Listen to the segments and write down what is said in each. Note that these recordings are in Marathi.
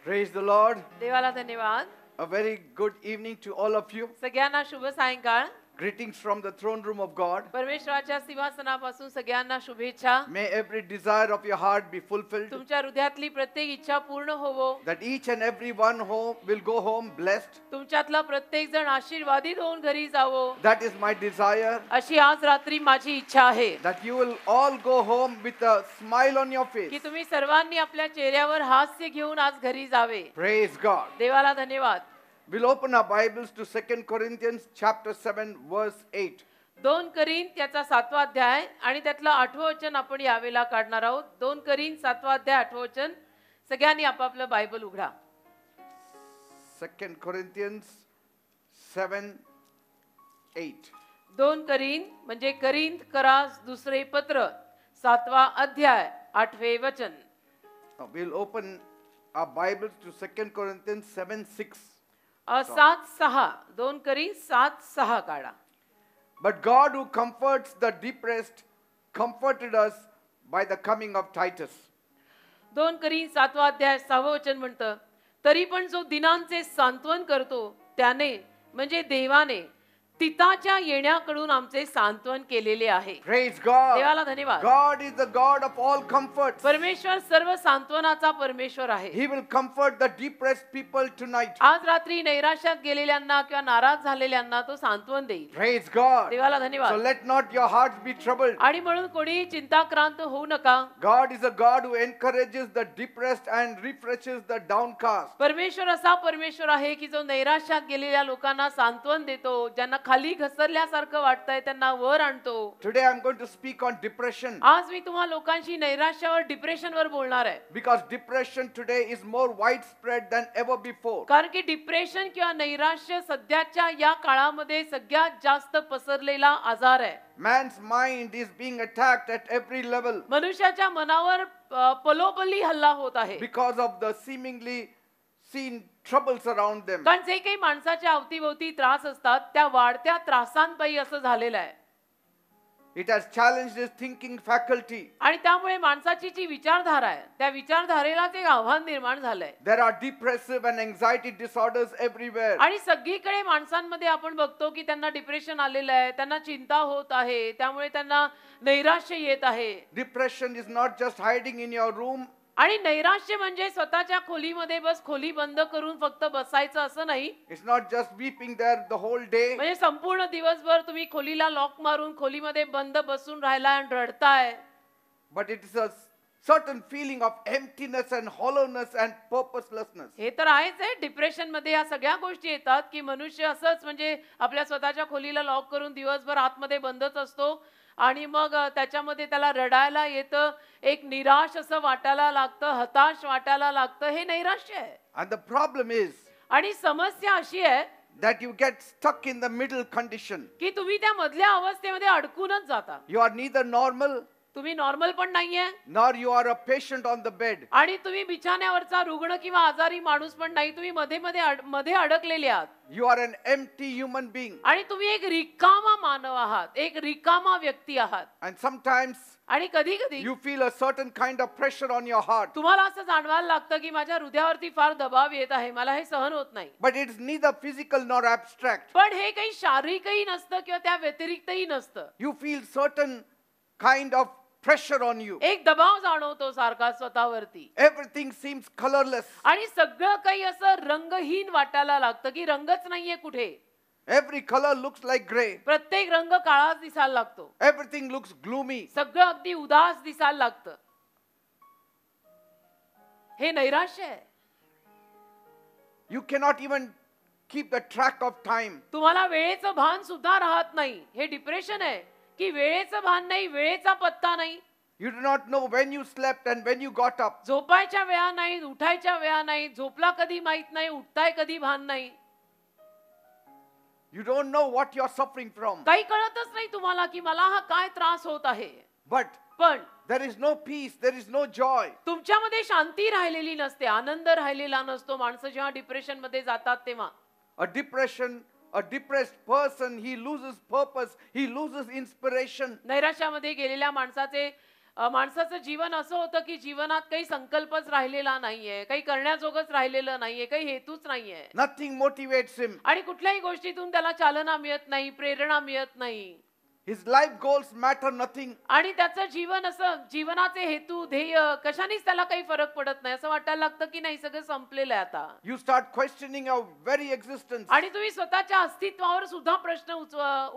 Praise the Lord. देवाला धन्यवाद. A very good evening to all of you. सगळ्यांना शुभ सायंकाळ. Greetings from the throne room of God. परमेश्वराच्या सिंहासनापासून सगळ्यांना शुभेच्छा. May every desire of your heart be fulfilled. तुमच्या हृदयातली प्रत्येक इच्छा पूर्ण होवो. That each and every one will go home blessed. तुमच्यातला प्रत्येक जण आशीर्वादित होऊन घरी जावो. That is my desire. अशी आज रात्री माझी इच्छा आहे. That you will all go home with a smile on your face. की तुम्ही सर्वांनी आपल्या चेहऱ्यावर हास्य घेऊन आज घरी जावे. Praise God. देवाला धन्यवाद. We'll open our Bibles to 2 Corinthians chapter 7 verse 8. 2 Corinth त्याचा 7वा अध्याय आणि त्यातलं 8वं वचन आपण यावेळेला काढणार आहोत. 2 करिंथ 7वा अध्याय 8वं वचन. सगळ्यांनी आपापलं बायबल उघडा. 2 Corinthians 7:8. 2 करिंथ म्हणजे करिंथ करास दुसरे पत्र 7वा अध्याय 8वे वचन. We'll open our Bibles to 2 Corinthians 7:6. 7:6. 2 Corinth 7:6 काढा. But God who comforts the depressed comforted us by the coming of Titus. 2 Corinth 7वा अध्याय 6वं वचन म्हणतं, तरी पण जो दिनांचे सांत्वन करतो त्याने म्हणजे देवाने तिताच्या येण्याकडून आमचे सांत्वन केलेले आहे. Praise God. देवाला धन्यवाद. God is the God of all comfort. परमेश्वर सर्व सांत्वनाचा परमेश्वर आहे. He will comfort the depressed people tonight. आज रात्री नैराश्यात गेलेल्यांना किंवा नाराज झालेल्यांना तो सांत्वन देईल. Praise God. देवाला So धन्यवाद. let not your hearts be troubled. आणि म्हणून कोणी चिंताक्रांत होऊ नका. God is a God who encourages the depressed and refreshes the downcast. परमेश्वर असा परमेश्वर आहे की जो नैराश्यात गेलेल्या लोकांना सांत्वन देतो, ज्यांना खाली घसरल्यासारखं वाटतंय त्यांना वर आणतो. Today I'm going to speak on depression. आज मी तुम्हा लोकांशी नैराश्यावर डिप्रेशनवर बोलणार आहे. Because depression today is more widespread than ever before. कारण की डिप्रेशन किंवा नैराश्य सध्याच्या या काळामध्ये सगळ्यात जास्त पसरलेला आजार आहे. Man's mind is being attacked at every level. मनुष्याच्या मनावर पलोपली हल्ला होत आहे. Because of the seemingly seen troubles around them. कारण जे काही माणसाच्या अवतीभोवती त्रास असतात त्या वाढत्या त्रासांपायी असं झालेलं आहे. It has challenged his thinking faculty. आणि त्यामुळे माणसाची जी विचारधारा आहे त्या विचारधारेलाच एक आव्हान निर्माण झालंय. There are depressive and anxiety disorders everywhere. आणि सगळीकडे माणसांमध्ये आपण बघतो की त्यांना डिप्रेशन आलेलं आहे, त्यांना चिंता होत आहे, त्यामुळे त्यांना नैराश्य येत आहे. Depression is not just hiding in your room. आणि नैराश्य म्हणजे स्वतःच्या खोलीमध्ये बस खोली बंद करून फक्त बसायचं असं नाही. It's not just weeping there the whole day. म्हणजे संपूर्ण दिवसभर तुम्ही खोलीला लॉक मारून खोलीमध्ये बंद बसून राहिलाय आणि रडताय. But it is a certain feeling of emptiness and hollowness and purposelessness. हे तर आहेच आहे. डिप्रेशन मध्ये या सगळ्या गोष्टी येतात की मनुष्य असंच म्हणजे आपल्या स्वतःच्या खोलीला लॉक करून दिवसभर आतमध्ये बंदच असतो आणि मग त्याच्यामध्ये त्याला रडायला येतं, एक निराश असं वाटायला लागतं, हताश वाटायला लागतं. हे नैराश्य आहे. And the problem is आणि समस्या अशी आहे that you get stuck in the middle condition. की तुम्ही त्या मधल्या अवस्थेमध्ये अडकूनच जाता. You are neither normal तुम्ही नॉर्मल पण नाहीये nor you are a patient on the bed. आणि तुम्ही बिछाण्यावरचा रुग्ण किंवा आजारी माणूस पण नाही. तुम्ही मध्ये अडकलेले आहात. You are an empty human being. आणि तुम्ही एक रिकामा मानव आहात, एक रिकामा व्यक्ती आहात. And sometimes आणि कधी कधी you feel a certain kind of pressure on your heart. तुम्हाला असं जाणवायला लागतं की माझ्या हृदयावरती फार दबाव येत आहे, मला हे सहन होत नाही. But it is neither physical nor abstract. पण हे काही शारीरिकही नसतं किंवा त्या व्यतिरिक्तही नसतं. You feel certain kind of pressure on you. एक दबाव जाणवतो सारखा स्वतःवरती. Everything seems colorless. आणि सगळं काही असं रंगहीन वाटायला लागतं की रंगच नाहीये कुठे. Every color looks like gray. प्रत्येक रंग काळाच दिसायला लागतो. Everything looks gloomy. सगळं अगदी उदास दिसायला लागतं. हे नैराश्य आहे. You cannot even keep the track of time. तुम्हाला वेळेचं भान सुद्धा राहत नाही. हे डिप्रेशन आहे की वेळेचं भान नाही, वेळेचा पत्ता नाही. You do not know when you slept and when you got up. झोपायच्या वेळा नाही, उठायच्या वेळा नाही, झोपला कधी माहित नाही, उठताय कधी भान नाही. You don't know what you are suffering from. काही कळतच नाही तुम्हाला की मला हा काय त्रास होत आहे. But पण there is no peace, there is no joy. तुमच्यामध्ये शांती राहिलेली नसते, आनंद राहिलेला नसतो. माणसं जेव्हा डिप्रेशन मध्ये जातात तेव्हा A depressed person, he loses purpose, he loses inspiration. नैराश्यामध्ये गेलेल्या माणसाचे माणसाचं जीवन असं होतं की जीवनात काही संकल्पच राहिलेला नाहीये, काही करण्याजोगच राहिलेलं नाहीये, काही हेतूच नाहीये Nothing motivates him. आणि कुठल्याही गोष्टीतून त्याला चालना मिळत नाही, प्रेरणा मिळत नाही His life goals matter nothing. आणि त्याचं जीवन असं जीवनाचे हेतू ध्येय कशानेच त्याला काही फरक पडत नाही. असं वाटायला लागतं की नाही सगळं संपलेलं आहे आता You start questioning your very existence. आणि तुम्ही स्वतःच्या अस्तित्वावर सुद्धा प्रश्न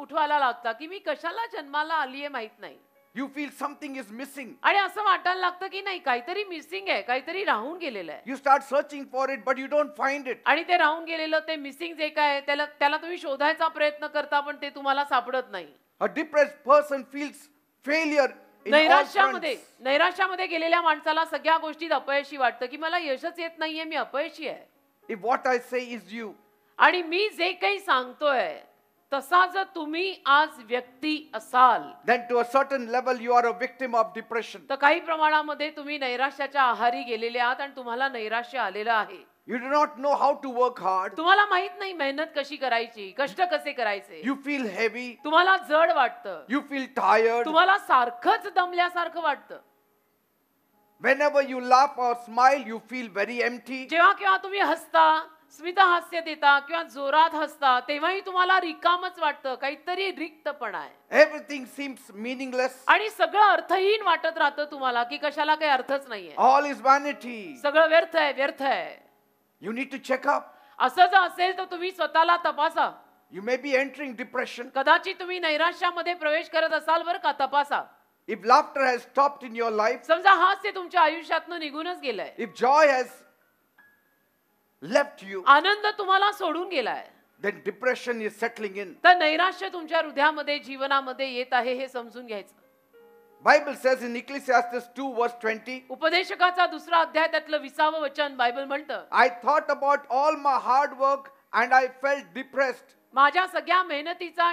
उठवायला लागता की मी कशाला जन्माला आलीये माहित नाही You feel something is missing. आणि असं वाटायला लागतं की नाही काहीतरी मिसिंग आहे, काहीतरी राहून गेलेलं आहे You start searching for it, but you don't find it. आणि ते राहून गेलेलं ते मिसिंग जे काय त्याला तुम्ही शोधायचा प्रयत्न करता पण ते तुम्हाला सापडत नाही. A depressed person feels failure in all fronts. नैराश्यामध्ये गेलेल्या माणसाला सगळ्या गोष्टीत अपयशी वाटतं की मला यशच येत नाहीये, मी अपयशी आहे. If what I say is you, आणि मी जे काही सांगतोय तसा जर तुम्ही आज व्यक्ती असाल then to a certain level you are a victim of depression. तर काही प्रमाणामध्ये तुम्ही नैराश्याच्या आहारी गेलेले आहात आणि तुम्हाला नैराश्य आलेलं आहे. You do not know how to work hard. तुम्हाला माहित नाही मेहनत कशी करायची, कष्ट कसे करायचे. You feel heavy. तुम्हाला जड वाटतं, You feel tired. तुम्हाला सारखंच दमल्यासारखं वाटतं. Whenever you laugh or smile, you feel very empty. जेव्हा केव्हा तुम्ही हसता, स्मितहास्य देता किंवा जोरात हसता तेव्हाही तुम्हाला रिकामच वाटतं, काहीतरी रिक्तपणा आहे. Everything seems meaningless. आणि सगळं अर्थहीन वाटत राहतं तुम्हाला की कशाला काही अर्थच नाहीये, All is vanity. सगळं व्यर्थ आहे, व्यर्थ आहे. You need to check up. असं जर असेल तर तुम्ही स्वतःला तपासा. You may be entering depression. कदाचित तुम्ही नैराश्यामध्ये प्रवेश करत असाल बरं का, तपासा. If laughter has stopped in your life, समजा हास्य तुमच्या आयुष्यातनं निघूनच गेलाय, if joy has left you, आनंद तुम्हाला सोडून गेलाय, then depression is settling in. तर नैराश्य तुमच्या हृदयामध्ये जीवनामध्ये येत आहे हे समजून घ्यायचं. Bible says in Ecclesiastes 2 verse 20, उपदेशकाचा दुसरा अध्याय त्यातलं 20वं वचन बायबल म्हणतं, I thought about all my hard work and I felt depressed. माझ्या सगळ्या मेहनतीचा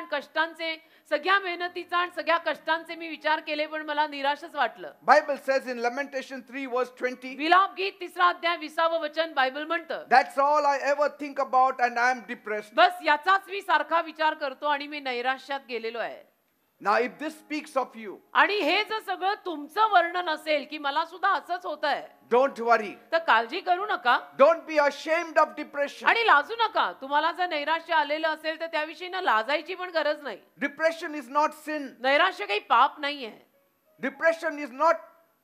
आणि सगळ्या कष्टांचे मी विचार केले पण मला निराशच वाटलं. Bible says in Lamentation 3 verse 20, विलाप गीत तिसरा अध्याय 20वं वचन बायबल म्हणतं, that's all I ever think about and I am depressed. बस याचाच मी सारखा विचार करतो आणि मी नैराश्यात गेलेलो आहे. Now if this speaks of you, आणि हे जर सगळं तुमचं वर्णन असेल की मला सुद्धा असंच होत आहे, don't worry. तर काळजी करू नका Don't be ashamed of depression. आणि लाजू नका. तुम्हाला जर नैराश्य आलेलं असेल तर त्याविषयी ना लाजायची पण गरज नाही. Depression is not sin. नैराश्य काही पाप नाहीये. Depression is not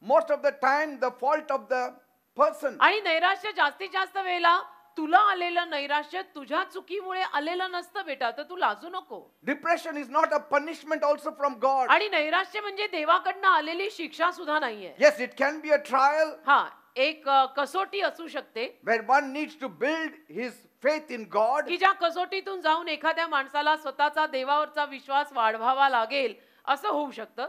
most of the time the fault of the person. आणि नैराश्य जास्तीत जास्त वेळेला तुला आलेलं नैराश्य तुझ्या चुकीमुळे आलेलं नसतं बेटा, तर तू लाजू नको. Depression is not a punishment also from God. आणि नैराश्य म्हणजे देवाकडनं आलेली शिक्षा सुद्धा नाहीये. Yes, it can be a trial हा एक कसोटी असू शकते where one needs to build his faith in God. की ज्या कसोटीतून जाऊन एखाद्या माणसाला स्वतःचा देवावरचा विश्वास वाढवावा लागेल असं होऊ शकतं.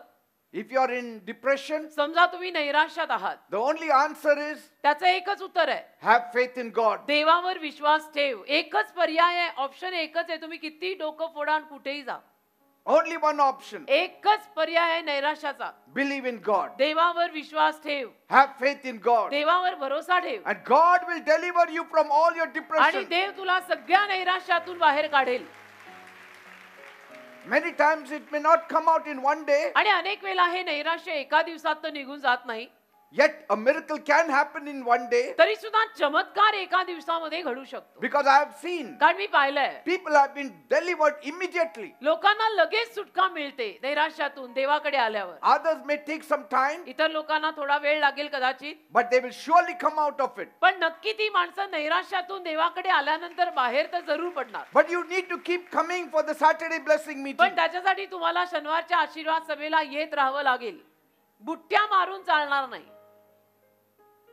If you are in depression, समजा तुम्ही नैराश्यात आहात, the only answer is त्याचं एकच उत्तर आहे, have faith in God. देवावर विश्वास ठेव. एकच पर्याय आहे, ऑप्शन एकच आहे. तुम्ही किती डोकं फोडा आणि कुठेही जा, Only one option. एकच पर्याय आहे नैराश्याचा. Believe in God. देवावर विश्वास ठेव, Have faith in God. देवावर भरोसा ठेव And God will deliver you from all your आणि depression. देव तुला सगळ्या नैराश्यातून बाहेर काढेल. Many times it may not come out in one day, आणि अनेक वेळा हे नैराश्य एका दिवसात तर निघून जात नाही, yet a miracle can happen in one day, तरी सुद्धा चमत्कार एका दिवसामध्ये घडू शकतो. because I have seen कारण मी पाहिलंय people have been delivered immediately. लोकांना लगेच सुटका मिळते नैराश्यातून देवाकडे आल्यावर. Others may take some time, इतर लोकांना थोडा वेळ लागेल कदाचित, but they will surely come out of it. पण नक्की ती माणसं नैराश्यातून देवाकडे आल्यानंतर बाहेर तर जरूर पडणार. But you need to keep coming for the Saturday blessing meeting. पण त्याच्यासाठी तुम्हाला शनिवारच्या आशीर्वाद सभेला येत राहावं लागेल. बुट्ट्या मारून चालणार नाही.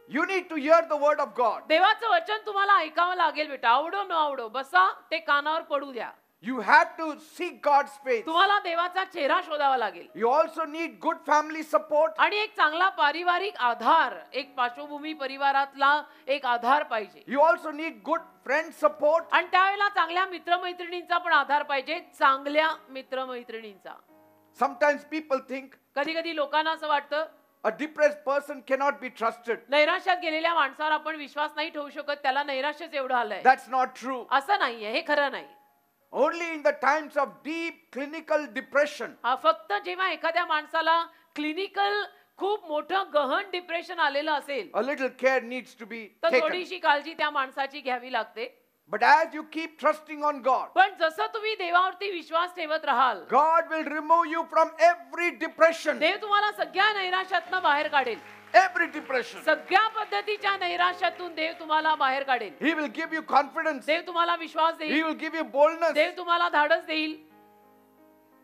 You need to hear the word of God. देवाचं वचन तुम्हाला ऐकावं लागेल बेटा. आवडो न आवडो, बसा ते कानावर पडू द्या. You have to seek God's face. तुम्हाला देवाचा चेहरा शोधावा लागेल. You also need good family support. आणि एक चांगला पारिवारिक आधार, एक पार्श्वभूमी परिवारातला एक आधार पाहिजे. You also need good friend support. आणि त्यावेळेला चांगल्या मित्रमैत्रिणींचा पण आधार पाहिजे. चांगल्या मित्रमैत्रिणींचा. Sometimes people think कधी कधी लोकांना असं वाटतं a depressed person cannot be trusted. नैराश्यात गेलेल्या माणसावर आपण विश्वास नाही ठेवू शकत, त्याला नैराश्यच एवढं आलंय. That's not true. असं नाहीये, हे खरं नाही. Only in the times of deep clinical depression, हा फक्त जेव्हा एखाद्या माणसाला क्लिनिकल खूप मोठं गहन डिप्रेशन आलेलं असेल a little care needs to be तर taken. थोडीशी काळजी त्या माणसाची घ्यावी लागते. But as you keep trusting on God, पण जसं तुम्ही देवावरती विश्वास ठेवत राहाल God will remove you from every depression. देव तुम्हाला सगळ्या नैराश्यातनं बाहेर काढेल. Every depression. सगळ्या पद्धतीच्या नैराश्यातून देव तुम्हाला बाहेर काढेल. He will give you confidence. देव तुम्हाला विश्वास He देईल. will give you boldness. देव तुम्हाला धाडस देईल.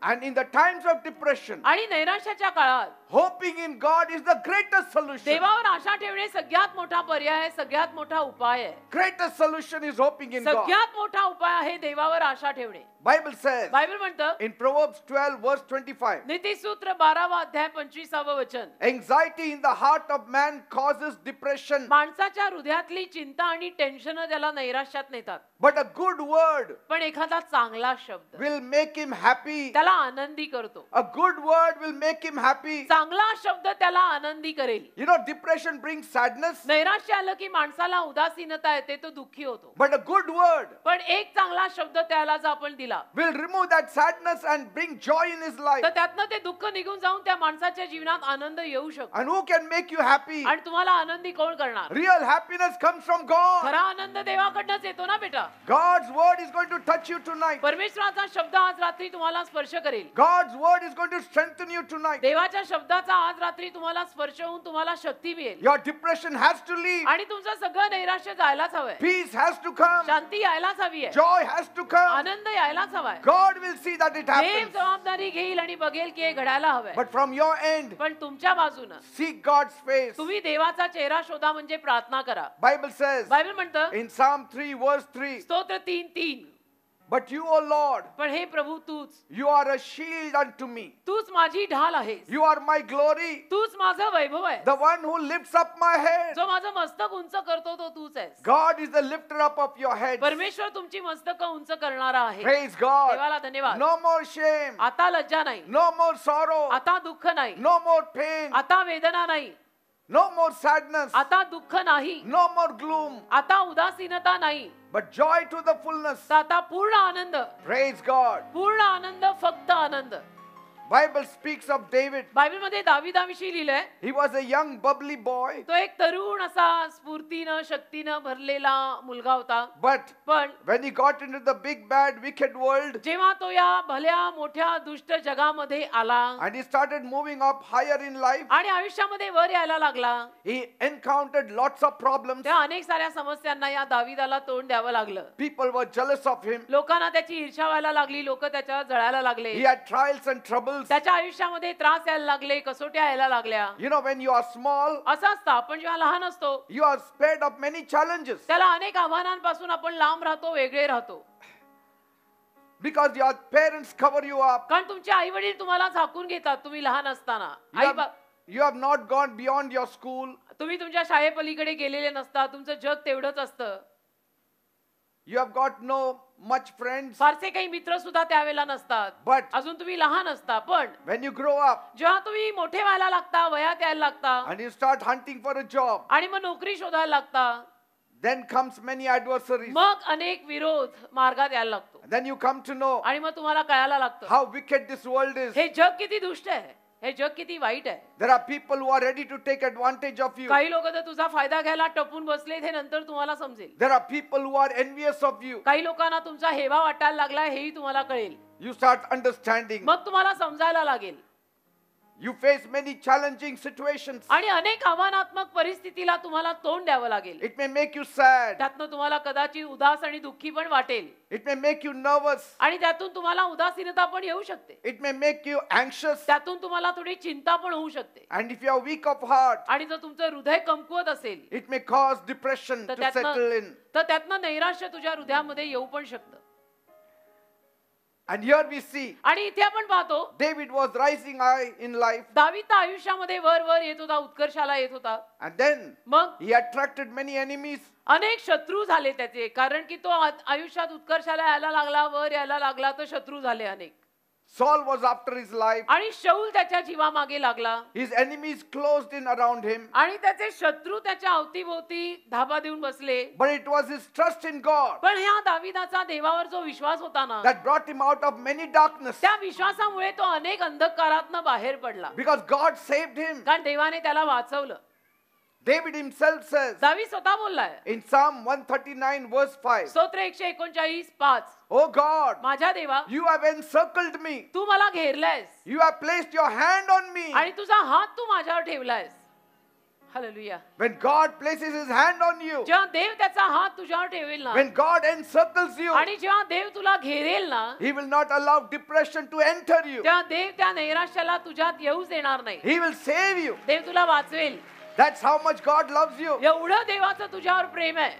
And in the times of depression, आणि नैराश्याच्या काळात hoping in God is the greatest solution. देवावर आशा ठेवणे सगळ्यात मोठा पर्याय आहे, सगळ्यात मोठा उपाय आहे. Greatest solution is hoping in God. सगळ्यात मोठा उपाय आहे देवावर आशा ठेवणे. Bible says बायबल म्हणतं in Proverbs 12 verse 25, नीतिसूत्र 12वा अध्याय 25वा वचन, anxiety in the heart of man causes depression, माणसाच्या हृदयातली चिंता आणि टेन्शन त्याला नैराश्यात नेतात. but a good word पण एखादा चांगला शब्द will make him happy. त्याला आनंदी करतो. A good word will make him happy. चांगला शब्द त्याला आनंदी करेल. You know, depression brings sadness, नैराश्य आलं की माणसाला उदासीनता येते, तो दुःखी होतो. but a good word पण एक चांगला शब्द त्याला जर आपण दिला will remove that sadness and bring joy in his life. तर त्यातनं ते दुःख निघून जाऊन त्या माणसाच्या जीवनात आनंद येऊ शकतो. And who can make you happy? आणि तुम्हाला आनंदी कोण करणार? Real happiness comes from God. खरा आनंद देवाकडनंच येतो ना बेटा. God's word is going to touch you tonight. परमेश्वराचा शब्द आज रात्री तुम्हाला स्पर्श करेल. God's word is going to strengthen you tonight. देवाच्या शब्दाचा आज रात्री तुम्हाला स्पर्श होऊन तुम्हाला शक्ती मिळेल. Your depression has to leave. आणि तुमचं सगळं नैराश्य जायलाच हवंय. Peace has to come. शांती यायलाच हवी आहे. Joy has to come. आनंद यायलाच हवाय. God will see that it Dev happens. जबाबदारी घेईल आणि बघेल की हे घडायला हवंय. But from your end, पण तुमच्या बाजूनं seek God's face. तुम्ही देवाचा चेहरा शोधा म्हणजे प्रार्थना करा. Bible says बायबल म्हणतं in Psalm 3 verse 3, स्तोत्र 3:3, but you, O Lord, पण हे प्रभू तूच you are a shield unto me. तूच माझी ढाल आहेस. You are my glory, तूच माझं वैभव आहे. the one who lifts up my head. जो माझं मस्तक उंच करतो तो तूच आहेस. God is the lifter up of your head. परमेश्वर तुमची मस्तक उंच करणारा आहे. Praise God. देवाला धन्यवाद. No more shame. आता लज्जा नाही, No more sorrow. आता दुःख नाही, No more pain. आता वेदना नाही, No more sadness. आता दुःख नाही, No more gloom. आता उदासीनता नाही, But joy to the fullness. तर आता पूर्ण आनंद, Praise God. पूर्ण आनंद, फक्त आनंद. Bible speaks of David. बायबलमध्ये दाविदाविषयी लिहिलंय, He was a young bubbly boy. तो एक तरुण असा स्फूर्तीनं शक्तीनं भरलेला मुलगा होता. But पण when he got into the big bad wicked world जेव्हा तो या भल्या मोठ्या दुष्ट जगामध्ये आला and he started moving up higher in life, आणि आयुष्यामध्ये वर यायला लागला, he encountered lots of problems. तेव्हा अनेक साऱ्या समस्यांना या दाविदाला तोंड द्यावं लागलं. People were jealous of him. लोकांना त्याची ईर्ष्या व्हायला लागली, लोक त्याच्यावर जळायला लागले. He had trials and troubles. त्याच्या आयुष्यामध्ये त्रास यायला लागले, कसोट्या यायला लागल्या. You know, when you are small, असं असतं, आपण जेव्हा लहान असतो you are spared of many challenges त्याला अनेक आव्हानांपासून आपण लांब राहतो, वेगळे राहतो. because your parents cover you up. कारण तुमचे आई वडील तुम्हाला झाकून घेतात. तुम्ही लहान असताना You have not gone beyond your school. तुम्ही तुमच्या शाळेपलीकडे गेलेले नसता. तुमचं जग तेवढंच असतं. You have got no much friends. फारसे काही मित्र सुद्धा त्यावेळेला नसतात. But अजून तुम्ही लहान असता. पण when you grow up जेव्हा तुम्ही मोठे व्हायला लागता, वयात यायला लागता and you start hunting for a job, आणि मग नोकरी शोधायला लागता, then comes many adversaries. मग अनेक विरोध मार्गात यायला लागतो. Then you come to know आणि मग तुम्हाला कळायला लागतं how wicked this world is. हे जग किती दुष्ट आहे, हे जग किती वाईट आहे. There are people who are ready to take advantage of you. काही लोक तर तुझा फायदा घ्यायला टपून बसले, हे नंतर तुम्हाला समजेल. There are people who are envious of you. काही लोकांना तुमचा हेवा वाटायला लागला, हेही तुम्हाला कळेल. You start understanding. मग तुम्हाला समजायला लागेल. You face many challenging situations. आणि अनेक आव्हानात्मक परिस्थितीला तुम्हाला तोंड द्यावं लागेल. It may make you sad. त्यातनं तुम्हाला कदाचित उदास आणि दुःखी पण वाटेल. It may make you nervous. आणि त्यातून तुम्हाला उदासीनता पण येऊ शकते. It may make you anxious. त्यातून तुम्हाला थोडी चिंता पण होऊ शकते. And if you are weak of heart, आणि जर तुमचं हृदय कमकुवत असेल it may cause depression तर to settle in. त्यातनं नैराश्य तुझ्या हृदयामध्ये येऊ पण शकतं. And here we see आणि इथे आपण पाहतो David was rising high in life. दावीद तर आयुष्यामध्ये वर वर येत होता, उत्कर्षाला येत होता. And then मग he attracted many enemies. अनेक शत्रू झाले त्याचे, कारण की तो आयुष्यात उत्कर्षाला यायला लागला, वर यायला लागला, तर शत्रू झाले अनेक. Saul was after his life. आणि शौल त्याच्या जीवामागे लागला His enemies closed in around him. आणि त्याचे शत्रू त्याच्या अवतीभोवती धाबा देऊन बसले. But it was his trust in God पण ह्या दाविदाचा देवावर जो विश्वास होता ना, that brought him out of many darkness. त्या विश्वासामुळे तो अनेक अंधकारातनं बाहेर पडला. Because God saved him. कारण देवाने त्याला वाचवलं. David himself says दावीद स्वतः बोललाय in Psalm 139 verse 5, स्तोत्र 139:5, Oh God, माझ्या देवा you have encircled me. तू मला घेरलायस You have placed your hand on me. आणि तुझा हात तू माझ्यावर ठेवलायस. Hallelujah. When God places his hand on you, जेव्हा देव त्याचा हात तुझ्यावर ठेवेल ना when God encircles you, आणि जेव्हा देव तुला घेरेल ना, he will not allow depression to enter you. तेव्हा देव त्या नैराश्याला तुझ्यात येऊच देणार नाही. He will save you. देव तुला वाचवेल. That's how much God loves you. एवढं देवाचं तुझ्यावर प्रेम आहे.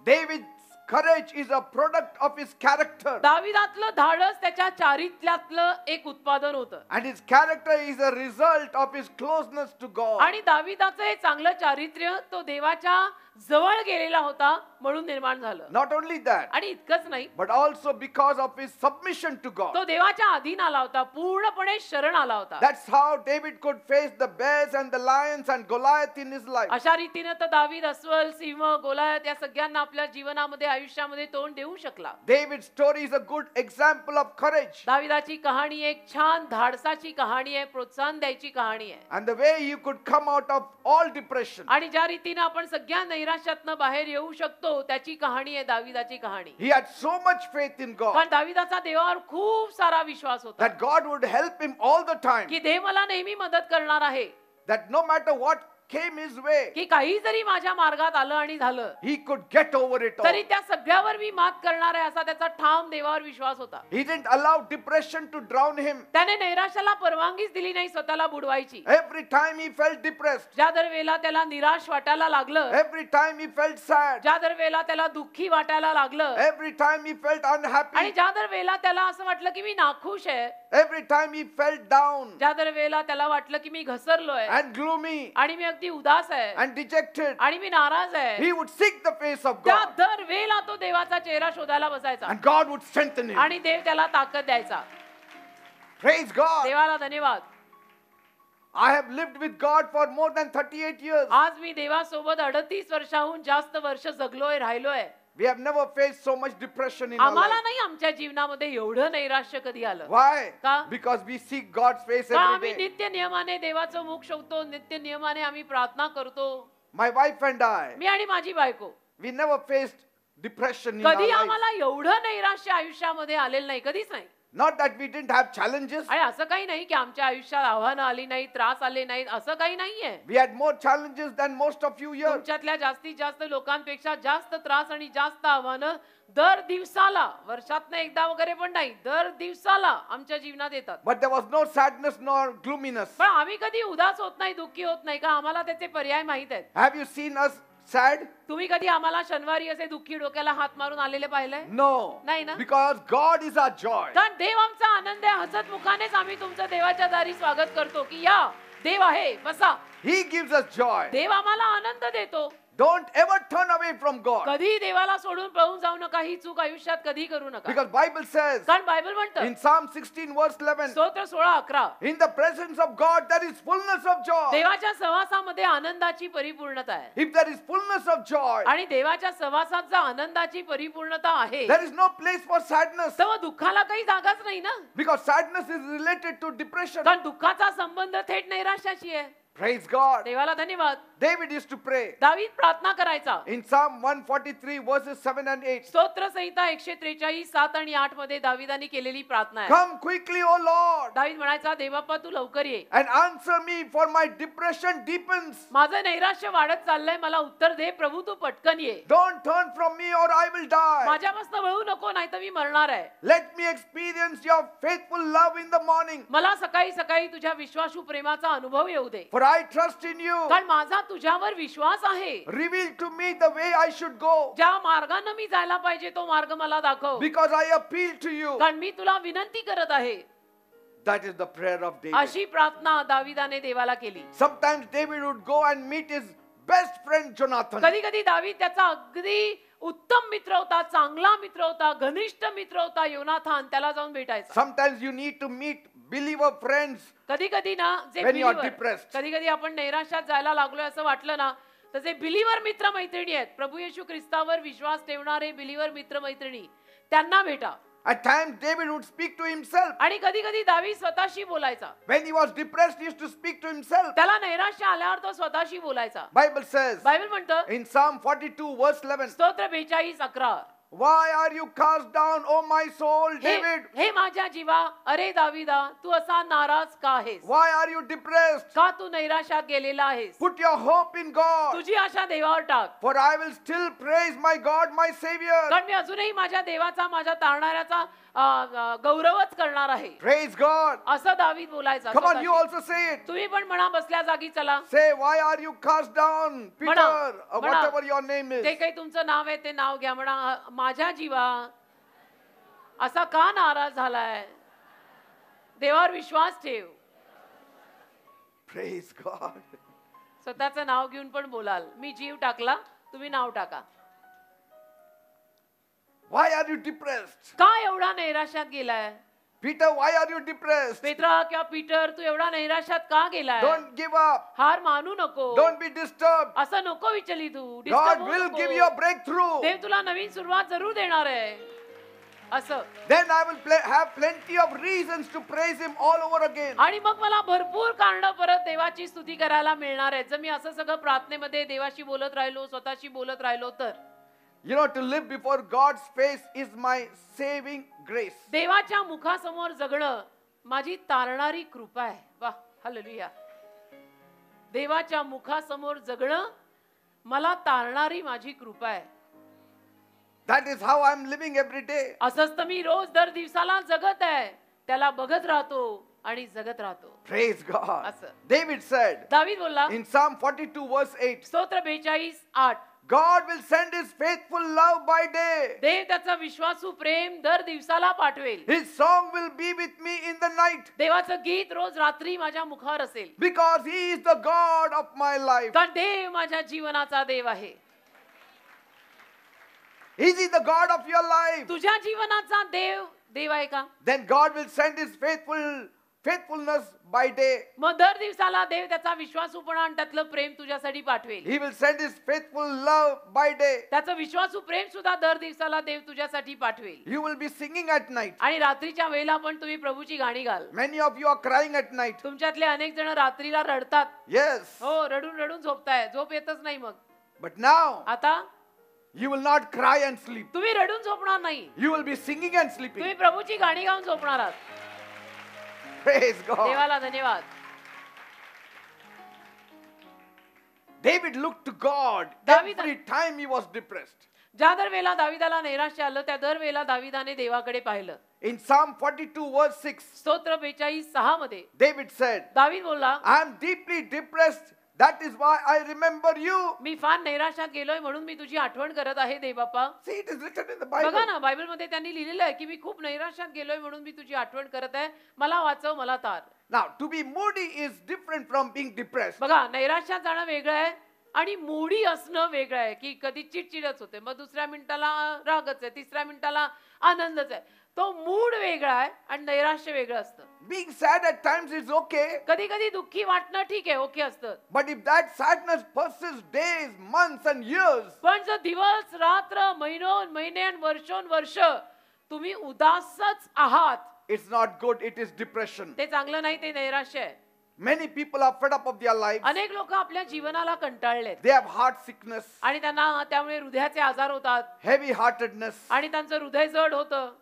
David's courage is a product of his character. दाविदातलं धाडस त्याच्या चारित्र्यातलं एक उत्पादन होतं. And his character is a result of his closeness to God. आणि दाविदाचं हे चांगलं चारित्र्य तो देवाच्या जवळ गेलेला होता म्हणून निर्माण झालं. Not only that, आणि इतकंच नाही, but also because of his submission to God. तो देवाच्या अधीन आला होता, पूर्णपणे शरण आला होता. That's how David could face the bears and the lions and Goliath in his life. अशा रीतीने तर दावीद अस्वल, सिंह, गोलायत या सगळ्यांना आपल्या जीवनामध्ये आयुष्यामध्ये तोंड देऊ शकला. David's story is a good example of courage. दाविदाची कहाणी एक छान धाडसाची कहाणी आहे, प्रोत्साहन द्यायची कहाणी आहे. And the way you could come out of all depression. आणि ज्या रीतीने आपण सगळ्या नैराश्यातनं बाहेर येऊ शकतो त्याची कहाणी आहे दाविदाची कहाणी. He had so much faith in God कारण दाविदाचा देवावर खूप सारा विश्वास होता that God would help him all the time. की देव मला नेहमी मदत करणार आहे. That no matter what came his way, की काही जरी माझ्या मार्गात आलं आणि झालं he could get over it all. तरी त्या सगळ्यावर मी मात करणार आहे असा त्याचा ठाम देवावर विश्वास होता. He didn't allow depression to drown him. त्याने नैराश्याला परवानगीच दिली नाही स्वतःला बुडवायची. Every time he felt depressed, ज्या दर वेळेला त्याला निराश वाटायला लागलं, every time he felt sad, ज्या दर वेळेला त्याला दुःखी वाटायला लागलं, every time he felt आणि unhappy, ज्या दर वेळेला त्याला असं वाटलं की मी नाखुश आहे, every time he felt down ज्या दर वेळेला त्याला वाटलं की मी घसरलोय and gloomy आणि मी अगदी उदास आहे and dejected, आणि मी नाराज आहे, he would seek the face of त्या God दर वेळेला तो देवाचा चेहरा शोधायला बसायचा and God would strengthen him. आणि देव त्याला ताकद द्यायचा. Praise God. देवाला धन्यवाद. I have lived with God for more than 38 years. आज मी देवासोबत 38 वर्षाहून जास्त वर्ष जगलोय, राहिलोय. We have never faced so much depression in our आम्हाला life. नाही आमच्या जीवनामध्ये एवढं नैराश्य कधी आलं. Why? का? Because we seek God's face का every आम्ही day. नित्य नियमाने देवाचं मुख शोधतो, नित्य नियमाने आम्ही प्रार्थना करतो. My wife and I, मी आणि माझी बायको we never faced depression in our कधी life. आम्हाला एवढं नैराश्य आयुष्यामध्ये आलेलं नाही, कधीच नाही. Not that we didn't have challenges. आणि असं काही नाही की आमच्या आयुष्यात आव्हानं आली नाही, त्रास आले नाहीत, असं काही नाहीये. We had more challenges than most of you here. तुमच्यातल्या जास्तीत जास्त लोकांपेक्षा जास्त त्रास आणि जास्त आव्हानं दर दिवसाला, वर्षातनं एकदा वगैरे पण नाही, दर दिवसाला आमच्या जीवनात येतात. But there was no sadness nor gloominess. पण आम्ही कधी उदास होत नाही, दुःखी होत नाही, का आम्हाला त्याचे पर्याय माहित आहेत. Have you seen us sad? तुम्ही कधी आम्हाला शनिवारी असे दुःखी डोक्याला हात मारून आलेले पाहिलंय? No. नाही ना? Because God is our joy. कारण देव आमचा आनंद आहे. हसत मुखानेच आम्ही तुमचं देवाच्या दारी स्वागत करतो की या देव आहे, बसा. He gives us joy. देव आम्हाला आनंद देतो. Don't ever turn away from God. कधी देवाला सोडून पळून जाऊ नका. ही चूक आयुष्यात कधी करू नका. Because Bible says कारण बायबल म्हणतं in Psalm 16 verse 11, स्तोत्र 16:11 in the presence of God there is fullness of joy. देवाच्या सहवासामध्ये आनंदाची परिपूर्णता आहे. If there is fullness of joy, आणि देवाच्या सहवासात जर आनंदाची परिपूर्णता आहे there is no place for sadness. तेव्हा दुःखाला काही जागाच नाही ना. Because sadness is related to depression. कारण दुःखाचा संबंध थेट नैराश्याशी आहे. Praise God. देवाला धन्यवाद. David used to pray. दावीद प्रार्थना करायचा. In Psalm 143 verses 7 and 8. स्तोत्र संहिता 143 7 आणि 8 मध्ये दाविदाने केलेली प्रार्थना आहे. Come quickly, O Lord, दावीद म्हणायचा, देवबाप्पा तू लवकर ये. and answer me, for my depression deepens. माझं नैराश्य वाढत चाललंय, मला उत्तर दे. प्रभू तू पटकन ये. Don't turn from me or I will die. माझ्यापासून वळू नको, नाही तर मी मरणार आहे. Let me experience your faithful love in the morning. मला सकाळी सकाळी तुझ्या विश्वासू प्रेमाचा अनुभव येऊ दे. For I trust in you. कारण माझा तुझ्यावर विश्वास आहे. Reveal to me the way I should go. ज्या मार्गाने मी जायला पाहिजे तो मार्ग मला दाखव. Because I appeal to you. कारण मी तुला विनंती करत आहे. That is the prayer of David. अशी प्रार्थना दाविदाने देवाला केली. Sometimes David would go and meet his best friend Jonathan. कधी कधी दावीद त्याचा अगदी उत्तम मित्र होता, चांगला मित्र होता, घनिष्ठ मित्र होता योनाथान, त्याला जाऊन भेटायचा. Sometimes you need to meet believer friends. कधी कधी ना जे When you are believer, depressed. कधी कधी आपण नैराश्यात जायला लागलोय असं वाटलं ना, तर जे बिलीवर मित्र मैत्रिणी आहेत, प्रभू येशू ख्रिस्तावर विश्वास ठेवणारे बिलीवर मित्र मैत्रिणी, त्यांना भेटा. At times David would speak to himself. आणि कधी कधी दावीद स्वतःशी बोलायचा. When he was depressed, he used to speak to himself. त्याला नैराश्य आल्यावर तो स्वतःशी बोलायचा. Bible says बायबल म्हणतं in Psalm 42 verse 11, स्तोत्र 42:11, why are you cast down, O my soul, David? हे माझ्या जीवा, अरे दाविदा, तू असा नाराज का आहेस? Why are you depressed? का तू नैराश्यात गेलेला आहेस? Put your hope in God. तुझी आशा देवावर टाक. For I will still praise my God, my Savior. कारण मी अजूनही माझ्या देवाचा, माझ्या तारणाऱ्याचा गौरवच करणार आहे. Praise God. असं दावीद बोलायचा. Come on, you स्वतःशी. also say it. तुम्ही पण म्हणा बसल्या जागी चला. Say, why are you cast down, Peter, म्हणा, or म्हणा. whatever your name ते is? काही तुमचं नाव आहे ते नाव घ्या. म्हणा, माझ्या जीवा असा का नाराज झालाय? देवावर विश्वास ठेव. Praise God. स्वतःचं नाव घेऊन पण बोलाल. मी जीव टाकला, तुम्ही नाव टाका. Why are you depressed? का एवढा नैराश्यात गेलाय? Peter, why are you depressed? Petra किंवा पीटर, तू एवढा नैराश्यात का गेलाय? Don't give up. हार मानू नको. Don't be disturbed. असं नको विचली तू. God Disturb होऊ will नको. give you a breakthrough. देव तुला नवीन सुरुवात जरूर देणार आहे. असं. Then I will have plenty of reasons to praise him all over again. आणि मग मला भरपूर कारण परत देवाची स्तुती करायला मिळणार आहे. जर मी असं सगळं प्रार्थनेमध्ये देवाशी बोलत राहिलो, स्वतःशी बोलत राहिलो तर. You know, to live before God's face is my saving grace. देवाच्या मुखासमोर जगणं माझी तारणारी कृपा आहे. वाह, हालेलुया. देवाच्या मुखासमोर जगणं मला तारणारी माझी कृपा आहे. That is how I'm living every day. असंच तर मी रोज दर दिवसाला जगत आहे. त्याला बघत राहतो आणि जगत राहतो. Praise God. असं. David said दावीद बोलला in Psalm 42 verse 8, स्तोत्र 42:8, God will send his faithful love by day. देव त्याचा विश्वासू प्रेम दर दिवसाला पाठवेल. His song will be with me in the night. देवाचं गीत रोज रात्री माझ्या मुखावर असेल. Because he is the God of my life. कारण देव माझ्या जीवनाचा देव आहे. Is he the God of your life? तुझ्या जीवनाचा देव देव आहे का? Then God will send his faithfulness by day. मग दर दिवसाला देव त्याचा विश्वासूपणा आणि त्यातलं प्रेम तुझ्यासाठी पाठवेल. He will send his faithful love by day. त्याचं विश्वासू प्रेम सुद्धा दर दिवसाला देव तुझ्यासाठी पाठवेल. You will be singing at night. आणि रात्रीच्या वेळेला पण तुम्ही प्रभूची गाणी गाल. Many of you are crying at night. तुमच्यातले अनेक जण रात्रीला रडतात. Yes. हो, रडून रडून झोपताय. झोप येतच नाही मग. But now आता you will not cry and sleep. तुम्ही रडून झोपणार नाही. You will be singing and sleeping. तुम्ही प्रभूची गाणी गाऊन झोपणार आहात. Praise God. देवाला धन्यवाद. David looked to God David- every time he was depressed. ज्या दर वेळेला दाविदाला नैराश्य आलं त्या दर वेळेला दाविदाने देवाकडे पाहिलं. In Psalm 42 verse 6, स्तोत्र 42:6 मध्ये David said, दावीद बोलला, I am deeply depressed. That is why I remember you. मी फार नैराश्यात गेलोय म्हणून मी तुझी आठवण करत आहे देवबापा. See, it is written in the बघा Bible. ना, बायबल मध्ये त्यांनी लिहिलेलं आहे की मी खूप नैराश्यात गेलोय म्हणून मी तुझी आठवण करत आहे. मला वाचव, मला तार. Now, to be moody is different from being depressed. बघा, नैराश्यात जाणं वेगळं आहे आणि मोडी असणं वेगळं आहे. की कधी चिडचिडच होते, मग दुसऱ्या मिनिटाला रागच आहे, तिसऱ्या मिनिटाला आनंदच आहे. तो मूड वेगळा आहे आणि नैराश्य वेगळं असतं. Being sad at times is okay. कधी कधी दुःखी वाटणं ठीक आहे, ओके असतं. But if that sadness persists days, months and years, पण जर दिवस रात्र महिने आणि वर्ष तुम्ही उदासच आहात, it's not good. It is depression. ते चांगलं नाही, ते नैराश्य आहे. Many people are fed up of their lives. अनेक लोक आपल्या जीवनाला कंटाळलेत They have heart sickness, आणि त्यांना त्यामुळे हृदयाचे आजार होतात heavy heartedness. आणि त्यांचं हृदय जड होतं.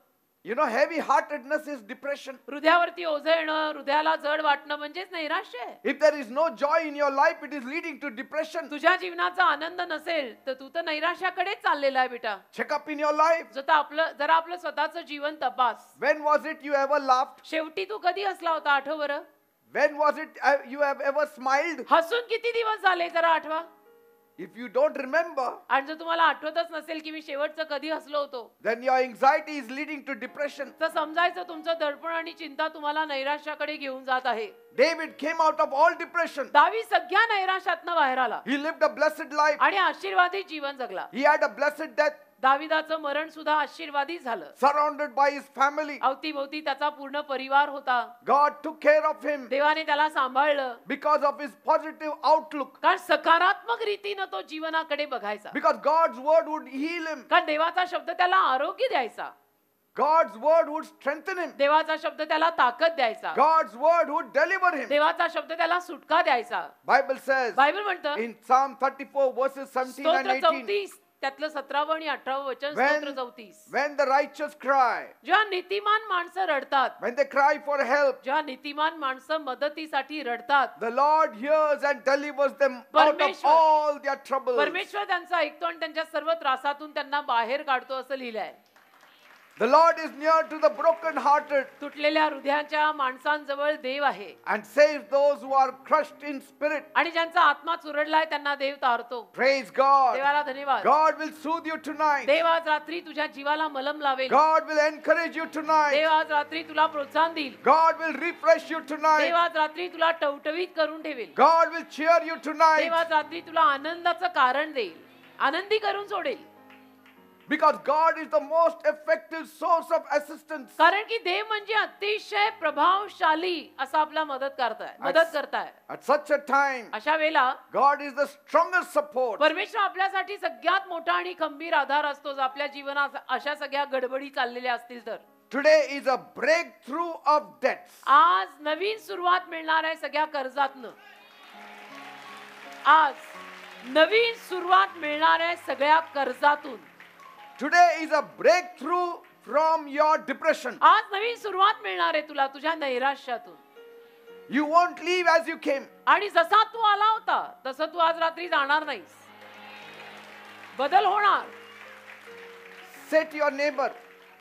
You know, heavy heartedness is depression. हृदयावरती ओझं येणं, हृदयाला जड वाटणं म्हणजेच नैराश्य आहे. If there is no joy in your life, it is leading to depression. तुझ्या जीवनाचा आनंद नसेल तर तू तर नैराश्याकडेच चाललेला आहे बेटा. Check up in your life. जरा आपलं स्वतःचं जीवन तपास. When was it you ever laughed? शेवटी तू कधी हसला होता, आठव बरं. When was it you have ever smiled? हसून किती दिवस झाले जरा आठवा. If you don't remember, आणि जर तुम्हाला आठवतच नसेल की मी शेवटचं कधी हसलो होतो, then your anxiety is leading to depression. तर समजायचं तुमचं दडपण आणि चिंता तुम्हाला नैराश्याकडे घेऊन जात आहे. David came out of all depression. दावीद सगळ्या नैराश्यातनं बाहेर आला He lived a blessed life. आणि आशीर्वादित जीवन जगला. He had a blessed death. दाविदाचं मरण सुद्धा आशीर्वादी झालं. surrounded by his family. अवतीभोवती त्याचा पूर्ण परिवार होता. God took care of him देवाने त्याला सांभाळलं. because of his positive outlook. कारण सकारात्मक रीतीनं तो जीवनाकडे बघायचा. Because God's word would heal him. कारण देवाचा शब्द त्याला आरोग्य द्यायचा. God's word would strengthen him. देवाचा शब्द त्याला ताकद द्यायचा. God's word would deliver him. देवाचा शब्द त्याला सुटका द्यायचा. Bible says बायबल म्हणतं in Psalm 34 verses 17 and स्तोत्र 18, 34 त्यातलं 17 आणि 18 वचन When- स्तोत्र 34. when the righteous cry, जेव्हा नीतिमान माणसं रडतात, when they cry for help, जेव्हा नीतिमान माणसं मदतीसाठी रडतात, the Lord hears and delivers them out of परमेश्वर- all their troubles. परमेश्वर त्यांचं ऐकतो आणि त्यांच्या सर्व त्रासातून त्यांना बाहेर काढतो असं लिहिलंय. The Lord is near to the broken-hearted तुटलेल्या हृदयाच्या माणसांजवळ देव आहे and saves those who are crushed in spirit. आणि ज्यांचा आत्मा चुरडलाय त्यांना देव तारतो. Praise God. देवाला धन्यवाद. God will soothe you tonight. देव आज रात्री तुझ्या जीवाला मलम लावेल. God will encourage you tonight. देव आज रात्री तुला प्रोत्साहन देईल. God will refresh you Dev tonight. आज रात्री तुला टवटवीत करून ठेवेल. God will cheer you Dev tonight. आज रात्री तुला आनंदाचं कारण देईल, आनंदी करून सोडेल. Because God is the most effective source of assistance. कारण की देव म्हणजे अतिशय प्रभावशाली असा आपला मदत करताय. At such a time, अशा वेळेला God is the strongest support. परमेश्वर आपल्यासाठी सगळ्यात मोठा आणि खंबीर आधार असतो. जर आपल्या जीवनात अशा सगळ्या गडबडी चाललेल्या असतील तर. Today is a breakthrough of debts. आज नवीन सुरुवात मिळणार आहे सगळ्या कर्जातनं. आज नवीन सुरुवात मिळणार आहे सगळ्या कर्जातून. Today is a breakthrough from your depression. आज नवीन सुरुवात मिळणार आहे तुला तुझ्या नैराश्यातून. You won't leave as you came. आणि जसा तू आला होता तसं तू आज रात्री जाणार नाहीस. बदल होणार. Say to your neighbor,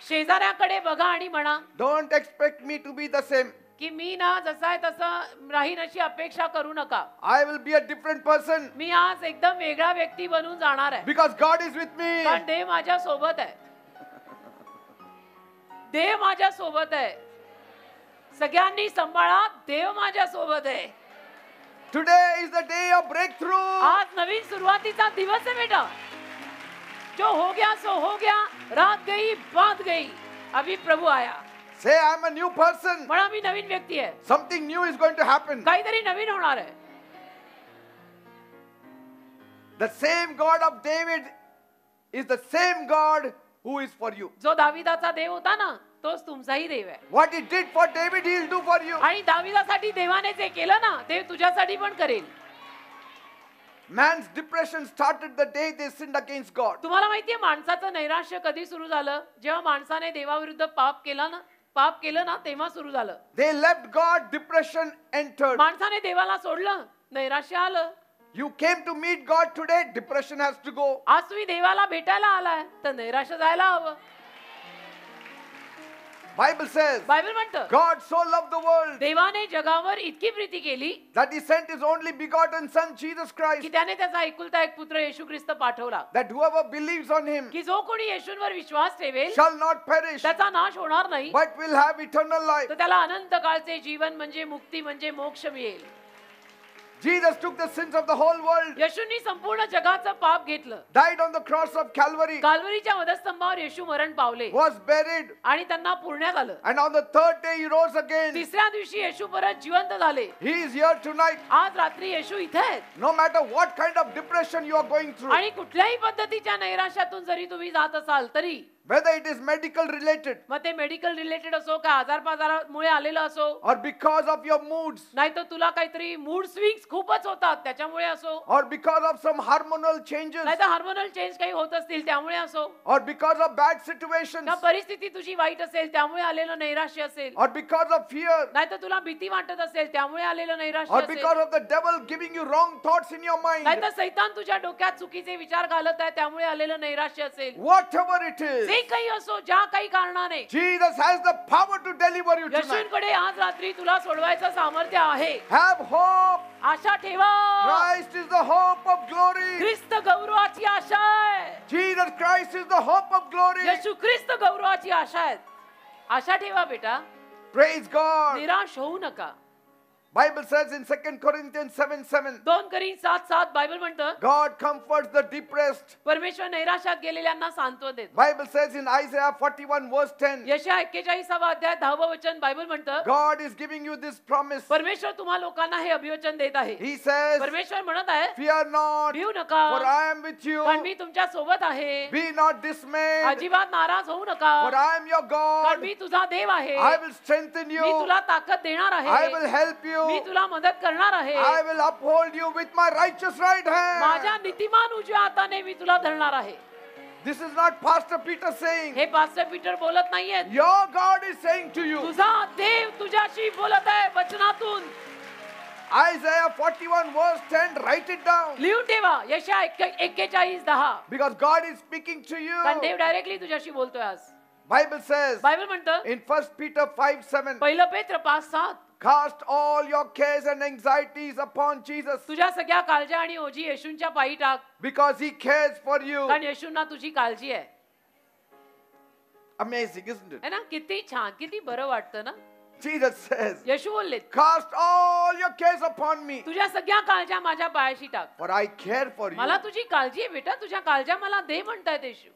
शेजाऱ्याकडे बघा आणि म्हणा don't expect me to be the same. की मी ना जसा आहे तसं राहीन अशी अपेक्षा करू नका. I will be a different person मी आज एकदम वेगळा व्यक्ती बनून जाणार आहे. because God is with me. कारण देव माझ्या सोबत आहे. देव माझ्या सोबत आहे. सगळ्यांनी सांभाळा, देव माझ्या सोबत आहे. Today is the day of breakthrough. आज नवीन सुरुवातीचा दिवस आहे बेटा. जो हो गया सो हो गया, रात गई बात गई, अभी प्रभु आया. Say, I'm a new person. म्हणा मी नवीन व्यक्ती आहे. Something new is going to happen. काहीतरी नवीन होणार आहे. The same God of David is the same God who is for you. जो दाविदाचा देव होता ना तोच तुमचाही देव आहे. What he did for David, he will do for you. आणि दाविदासाठी देवाने जे केलं ना ते तुझ्यासाठी पण करेल. Man's depression started the day they sinned against God. तुम्हाला माहितीये माणसाचं नैराश्य कधी सुरू झालं? जेव्हा माणसाने देवाविरुद्ध पाप केलं ना तेव्हा सुरू झालं. They left God, depression entered. माणसाने देवाला सोडलं, नैराश्य आलं. You came to meet God today, depression has to go. आज तुम्ही देवाला भेटायला आलाय तर नैराश्य जायला हवं. Bible says, बायबल म्हणतं God so loved the world देवाने जगावर इतकी प्रीती केली that he sent his only begotten son Jesus की Christ, त्याने त्याचा एकुलता एक पुत्र येशू ख्रिस्त पाठवला that whoever believes on him की जो कोणी येशूंवर विश्वास ठेवेल shall not perish त्याचा नाश होणार नाही but will have eternal life. तर त्याला अनंत काळचे जीवन म्हणजे मुक्ती म्हणजे मोक्ष मिळेल. Jesus took the sins of the whole world, येशूंनी संपूर्ण जगाचं पाप घेतलं. died on the cross of Calvary, काल्वरीच्या वधस्तंभावर येशू मरण पावले was buried, आणि त्यांना पुरण्यात आलं. and on the third day he rose again. तिसऱ्या दिवशी येशू परत जिवंत झाले. He is here tonight. आज रात्री येशू इथे आहेत. No matter what kind of depression you are going through, आणि कुठल्याही पद्धतीच्या नैराश्यातून जरी तुम्ही जात असाल तरी whether it is medical related मग ते मेडिकल रिलेटेड असो का आजारपाजारामुळे आलेलं असो or because of your moods नाही तर तुला काहीतरी मूड स्विंग्स खूपच होतात त्याच्यामुळे असो or because of some hormonal changes नाही तर हार्मोनल चेंज काही होत असतील त्यामुळे असो or because of bad situations किंवा परिस्थिती तुझी वाईट असेल त्यामुळे आलेलं नैराश्य असेल or because of fear नाही तर तुला भीती वाटत असेल त्यामुळे आलेलं नैराश्य or असेल because of the devil giving you wrong thoughts in your mind, नाही तर सैतान तुझ्या डोक्यात चुकीचे विचार घालत आहे त्यामुळे आलेलं नैराश्य असेल. whatever it is, जे काही असो ज्या काही कारणाने Jesus has the power to deliver you tonight. येशूंकडे आज रात्री तुला सोडवायचं सामर्थ्य आहे. Have hope. आशा ठेवा. Christ is the hope of glory. ख्रिस्त गौरवाची आशा आहे. Jesus Christ is the hope of glory. येशू ख्रिस्त गौरवाची आशा आहे. आशा ठेवा बेटा. Praise God. निराश होऊ नका. Bible says in 2 Corinthians 7:7, 2 Corinthians 7:7 Bible म्हणतं God comforts the depressed. परमेश्वर नैराश्यात गेलेल्यांना सांत्वन देतो. Bible says in Isaiah 41 verse 10, यशाया 41 अध्याय 10 वचन बायबल म्हणतं God is giving you this promise. परमेश्वर तुम्हा लोकांना हे अभिवचन देत आहे. He says, परमेश्वर म्हणत आहे fear not, भिऊ नका for I am with you. कारण मी तुमच्या सोबत आहे. Be not dismayed, अजिबात नाराज होऊ नका for I am your कारण God. मी तुझा देव आहे. I will strengthen me you. तुला ताकद देणार I आहे. will help me you. तुला मदत करणार आहे. I will uphold you with my righteous right माझ्या hand. नीतिमान उजव्या हाताने मी तुला धरणार आहे. This is not Pastor Peter saying. हे पास्टर पीटर बोलत नाहीये. Your God is saying to you. तुझा देव तुझ्याशी बोलत आहे वचनातून. Isaiah 41 verse 10, write it down. लिहून ठेवा यशया 41:10 Because God is speaking to कारण you. देव डायरेक्टली तुझ्याशी बोलतोय आज. Bible says बायबल म्हणतं in 1 Peter 5:7, पहिलं पेत्र 5:7 cast all your cares and anxieties upon Jesus, तुझ्या सगळ्या काळज्या आणि ओझी येशूंच्या पायी टाक because he cares for you. कारण येशूंना तुझी काळजी आहे. Amazing, isn't it? है ना किती छान किती बरं वाटतं ना. Jesus says, येशू बोलले cast all your cares upon me, तुझ्या सगळ्या काळज्या माझ्या पायाशी टाक. for I care for you. मला तुझी काळजी आहे बेटा तुझ्या काळज्या मला दे म्हणतायत येशू.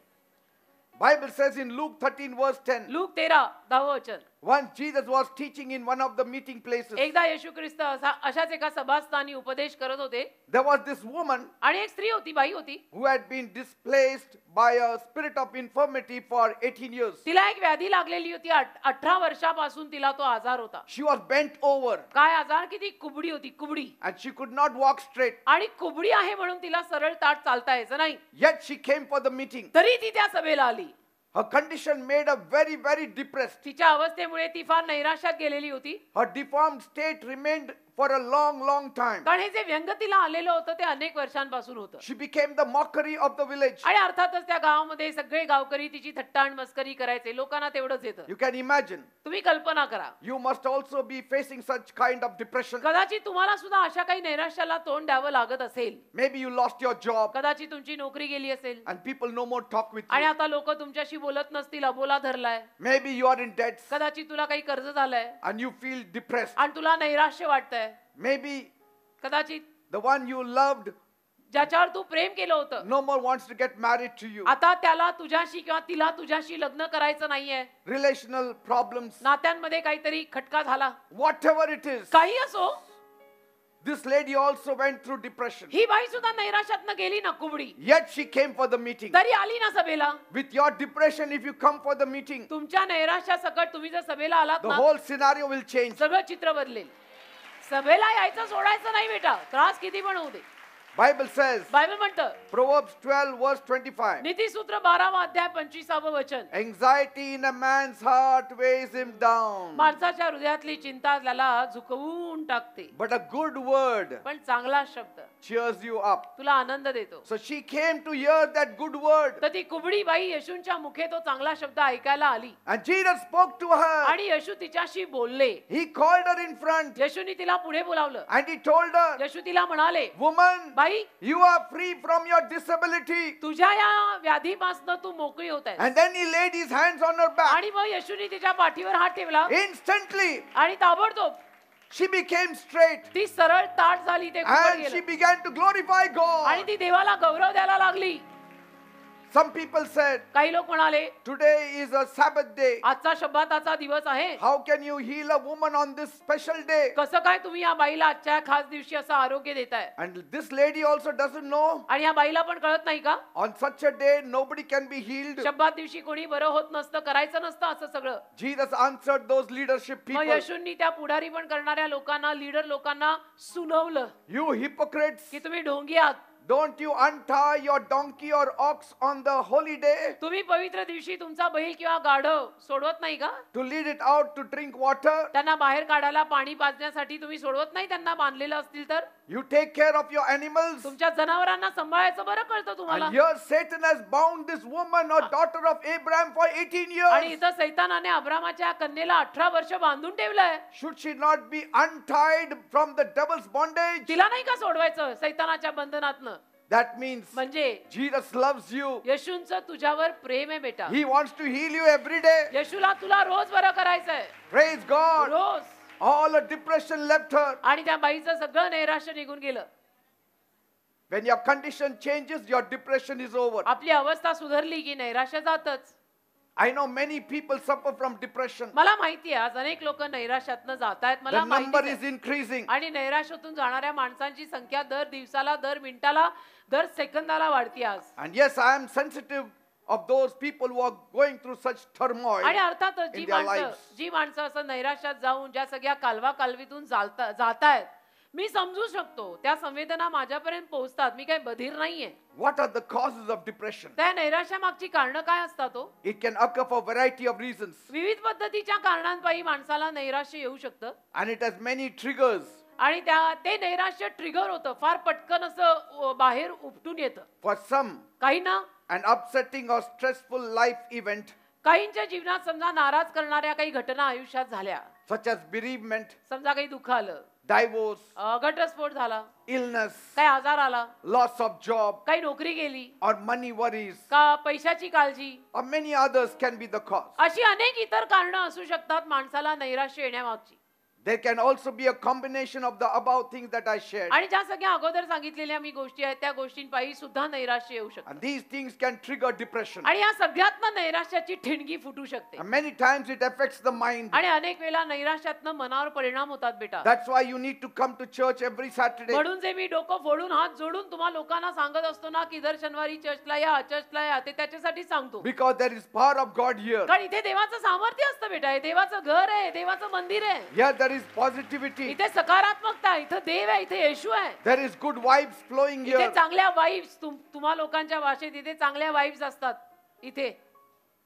Bible says in Luke 13 verse 10, look 13:10 वचन once Jesus was teaching in one of the meeting places, एकदा येशू ख्रिस्त अशाच एका सभास्थानी उपदेश करत होते there was this woman आणि एक स्त्री होती बाई होती. who had been displaced by a spirit of infirmity for 18 years. तिला एक व्याधी लागलेली होती. 18 वर्षापासून तिला तो आजार होता. She was bent over काय आजार की ती कुबडी होती कुबडी. and she could not walk straight. आणि कुबडी आहे म्हणून तिला सरळ ताट चालता यायचं नाही. Yet she came for the meeting. तरी ती त्या सभेला आली. Her condition made her very, very depressed. तिच्या अवस्थेमुळे ती फार नैराश्यात गेलेली होती. Her deformed state remained for a long, long time. कारण हे जे व्यंग तिला आलेलं होतं ते अनेक वर्षांपासून होतं. She became the mockery of the village. आणि अर्थातच त्या गावामध्ये सगळे गावकरी तिची थट्टा आणि मस्करी करायचे. लोकांना तेवढंच येतं. You can imagine. तुम्ही कल्पना करा. You must also be facing such kind of depression. कदाचित तुम्हाला सुद्धा अशा काही नैराश्याला तोंड द्यावं लागत असेल. Maybe you lost your job कदाचित तुमची नोकरी गेली असेल and people no more talk with आणि you. आता लोक तुमच्याशी बोलत नसतील. अबोला धरलाय. Maybe you are in debts कदाचित तुला काही कर्ज झालंय and you feel depressed. आणि तुला नैराश्य वाटतंय. Maybe कदाचित the one you loved ज्याच्यावर तू प्रेम केलं होतं no more wants to get married to you. आता त्याला तुझ्याशी किंवा तिला तुझ्याशी लग्न करायचं नाहीये. Relational problems, नात्यांमध्ये काहीतरी खटका झाला. whatever it is. काही असो This lady also went through depression. ही बाई सुद्धा नैराश्यातनं गेली ना कुबडी. Yet she came for the meeting. तरी आली ना सभेला. With your depression, if you come for the meeting, तुमच्या नैराश्या सकट तुम्ही जर सभेला आलात the ना whole scenario will change. सगळं चित्र बदलेल. सभेला यायचं सोडायचं नाही बेटा. त्रास किती पण होऊ दे. Bible says, बायबल म्हणतं Proverbs 12 verse 25, नीतिसूत्र 12 अध्याय 25 वचन anxiety in a man's heart weighs him down, माणसाच्या हृदयातली चिंता त्याला झुकवून टाकते. but a good word पण चांगला शब्द cheers you up. तुला आनंद देतो. So she came to hear that good word, तर ती कुबडी बाई येशूंच्या मुखे तो चांगला शब्द ऐकायला आली and Jesus spoke to her. आणि येशू तिच्याशी बोलले. He called her in front येशूनी तिला पुढे बोलावलं. and he told her, येशू तिला म्हणाले woman, बाई you are free from your disability. तुझ्या या व्याधीपासून तू मोकळी होत आहेस. And then he laid his hands on her back. आणि मग येशूनी तिच्या पाठीवर हात ठेवला Instantly, आणि ताबडतोब she became straight ती सरळ ताट झाली. ते कुबड and she गेलं. began to glorify आणि God. ती देवाला गौरव द्यायला लागली. Some people said, काही लोक म्हणाले today is a Sabbath day. आजचा शब्बाताचा दिवस आहे. How can you heal a woman on this special day? कसं काय तुम्ही या बाईला आजच्या खास दिवशी असं आरोग्य देताय. And this lady also doesn't know. आणि या बाईला पण कळत नाही का On such a day, nobody can be healed. शब्दात दिवशी कोणी बरं होत नसतं करायचं नसतं असं सगळं. Jesus answered those leadership मग people. येशूंनी त्या पुढारी पण करणाऱ्या लोकांना लीडर लोकांना सुनवलं You hypocrites, की तुम्ही ढोंगी आहात. don't you untie your donkey or ox on the holy day तुम्ही पवित्र दिवशी तुमचा बैल किंवा गाढव सोडवत नाही का. to lead it out to drink water? त्यांना बाहेर काढायला पाणी पाजण्यासाठी तुम्ही सोडवत नाही. त्यांना बांधलेलं असतील तर You take care of your animals. तुमच्या जनावरांना सांभाळायचं बरं कळतं तुम्हाला. And here Satan has bound this woman, a daughter of Abraham, for 18 आणि years. इथं सैतानाने अब्रामाच्या कन्येला 18 वर्ष बांधून ठेवलंय. Should she not be untied from the devil's bondage? तिला नाही का सोडवायचं सैतानाच्या बंधनातनं. That means म्हणजे Jesus loves you. येशूंचं तुझ्यावर प्रेम आहे बेटा. He wants to heal you every day. येशूला तुला रोज बरं करायचंय. Praise God. Rose. All a depression left her. आणि त्या बाईचं सगळं नैराश्य निघून गेलं. When your condition changes, your depression is over. आपली अवस्था सुधारली की नैराश्य जातच. I know many people suffer from depression. मला माहिती आहे आज अनेक लोक नैराश्यातनं जातायत. The मला number माहिती is आहे. increasing. आणि नैराश्यातून जाणाऱ्या माणसांची संख्या दर दिवसाला, दर मिनिटाला, दर सेकंदाला वाढते आज. And yes, I am sensitive of those people who are going through such turmoil आणि अर्थातच in their lives. जी माणसं असं नैराश्यात जाऊन ज्या सगळ्या कालवा कालवीतून जातायत, मी समजू शकतो. त्या संवेदना माझ्यापर्यंत पोहोचतात. मी काही बधीर नाहीये. What are the causes of depression? त्या नैराश्यामागची कारणं काय असतात हो? It can occur for a variety of reasons. विविध पद्धतीच्या कारणांपायी माणसाला नैराश्य येऊ शकतं. And it has many triggers. आणि ते नैराश्य ट्रिगर होतं. फार पटकन असं बाहेर उपटून येतं. For some, काही ना an upsetting or stressful life event काहींच्या जीवनात समजा नाराज करणाऱ्या काही घटना आयुष्यात झाल्या. such as bereavement, समजा काही दुःख आलं, divorce, घटस्फोट झाला, illness, काही आजार आला, loss of job, काही नोकरी गेली, or money worries, का पैशाची काळजी, or many others can be the cause. अशी अनेक इतर कारणं असू शकतात माणसाला नैराश्य येण्यामागची. There can also be a combination of the above things that I shared. आणि ज्या सगळ्या अगोदर सांगितलेल्या मी गोष्टी आहेत त्या गोष्टींपायी सुद्धा नैराश्य येऊ शकतं. And these things can trigger depression. आणि या सगळ्यातनं नैराश्याची ठिणगी फुटू शकते. And many times it affects the mind. आणि अनेक वेळा नैराश्यातनं मनावर परिणाम होतात बेटा. That's why you need to come to church every Saturday. म्हणून जे मी डोकं फोडून हात जोडून तुम्हा लोकांना सांगत असतो ना की दर शनिवारी चर्चला या, चर्चला या, ते त्याच्यासाठी सांगतो. Because there is power of God here. कारण इथे देवाचं सामर्थ्य असतं बेटा. हे देवाचं घर आहे, देवाचं मंदिर आहे. Here there is positivity. इथे सकारात्मकता आहे, इथे देव आहे, इथे येशू आहे. There is good vibes flowing इथे here. चांगल्या वाईब्स, तुम्हा लोकांच्या भाषेत इथे चांगल्या वाईब्स असतात इथे.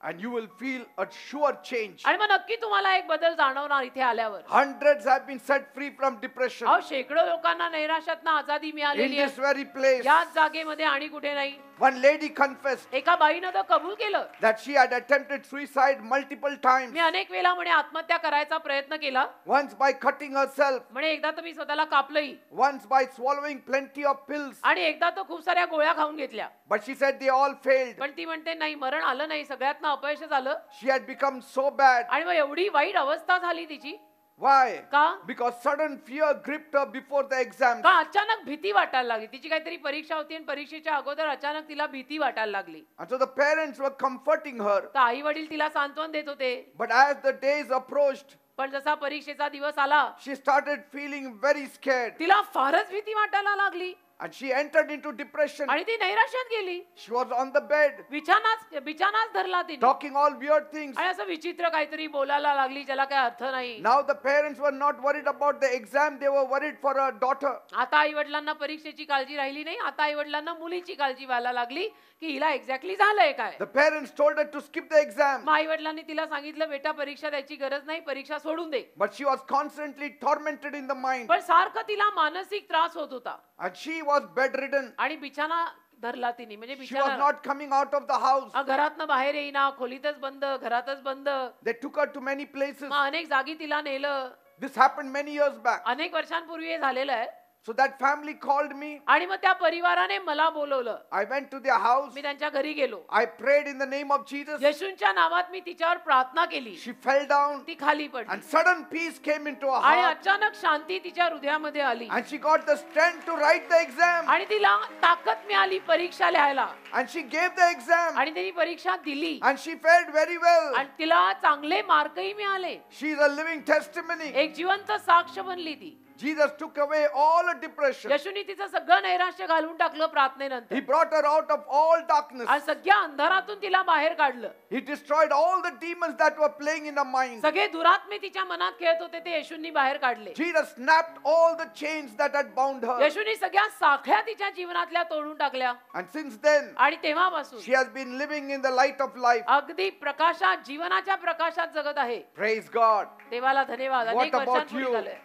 And you will feel a sure change. आणि मग नक्की तुम्हाला एक बदल जाणवणार इथे आल्यावर. Hundreds have been set free from depression अहो शेकडो लोकांना नैराश्यातनं आजादी in मिळालेली this आहे. very place. याच जागेमध्ये आणि कुठे नाही. One lady confessed एका बाईनं तर कबूल केलं. that she had attempted suicide multiple times. मी अनेक वेळा म्हणे आत्महत्या करायचा प्रयत्न केला. Once by cutting herself, म्हणे एकदा तर मी स्वतःला कापलंही. once by swallowing plenty of pills. आणि एकदा तर खूप साऱ्या गोळ्या खाऊन घेतल्या. But she said they all failed. पण ती म्हणते नाही, मरण आलं नाही, सगळ्यातनं अपयश झालं. She had become so bad. आणि मग एवढी वाईट अवस्था झाली तिची. Why? का? Because sudden fear gripped her before the exam. का अचानक भीती वाटायला लागली. तिची काहीतरी परीक्षा होती आणि परीक्षेच्या अगोदर अचानक तिला भीती वाटायला लागली. And so the parents were comforting her. तर आई वडील तिला सांत्वन देत होते. But as the days approached, पण जसा परीक्षेचा दिवस आला she started feeling very scared. तिला फारच भीती वाटायला लागली. And she entered into depression. आणि ती नैराश्यात गेली. She was on the bed, बिछानाच धरला तिने. talking all weird things. आणि असं विचित्र काहीतरी बोलायला लागली ज्याला काही अर्थ नाही. Now the parents were not worried about the exam, they were worried for her daughter. आता आई वडिलांना परीक्षेची काळजी राहिली नाही. आता आई वडिलांना मुलीची काळजी व्हायला लागली की हिला एक्झॅक्टली झालंय काय. The parents told her to skip the exam. मग आई वडिलांनी तिला सांगितलं बेटा परीक्षा द्यायची गरज नाही, परीक्षा सोडून दे. But she was constantly tormented in the mind. पण सारखं तिला मानसिक त्रास होत होता. And she was bedridden. आणि बिछाना धरला तिने. म्हणजे She was बिछाना not coming out of the house. घरातनं बाहेर येईना, खोलीतच बंद, घरातच बंद. They took her to many places. मग अनेक जागी तिला नेलं. This happened many years back. अनेक वर्षांपूर्वी हे झालेलं आहे. So that family called me. आणि मग त्या परिवाराने मला बोलवलं. I went to their house. मी त्यांच्या घरी गेलो. I prayed in the name of Jesus. येशूंच्या नावात मी तिच्यावर प्रार्थना केली. She fell down. ती खाली पडली. And sudden peace came into her आणि heart. अचानक शांती तिच्या हृदयामध्ये आली. And she got the strength to write the exam. आणि तिला ताकद मिळाली परीक्षा लिहायला. And she gave the exam. आणि तिने परीक्षा दिली. And she fared very well. आणि तिला चांगले मार्कही मिळाले. She is a living testimony. एक जिवंत साक्ष बनली ती. Jesus took away all her depression. येशूने तिचं सगळं नैराश्य घालून टाकलं प्रार्थनेनंतर. He brought her out of all darkness. आणि सगळ्या अंधारातून तिला बाहेर काढलं. He destroyed all the demons that were playing in her mind. सगळे दुरात्मे तिच्या मनात खेळत होते ते येशूंनी बाहेर काढले. Jesus snapped all the chains that had bound her. येशूंनी सगळ्या साखळ्या तिच्या जीवनातल्या तोडून टाकल्या. And since then, आणि तेव्हापासून she has been living in the light of life. अगदी प्रकाशात, जीवनाच्या प्रकाशात जगत आहे. Praise God. देवाला धन्यवाद. What अनेक about वर्षांपूर्वी you? झालंय.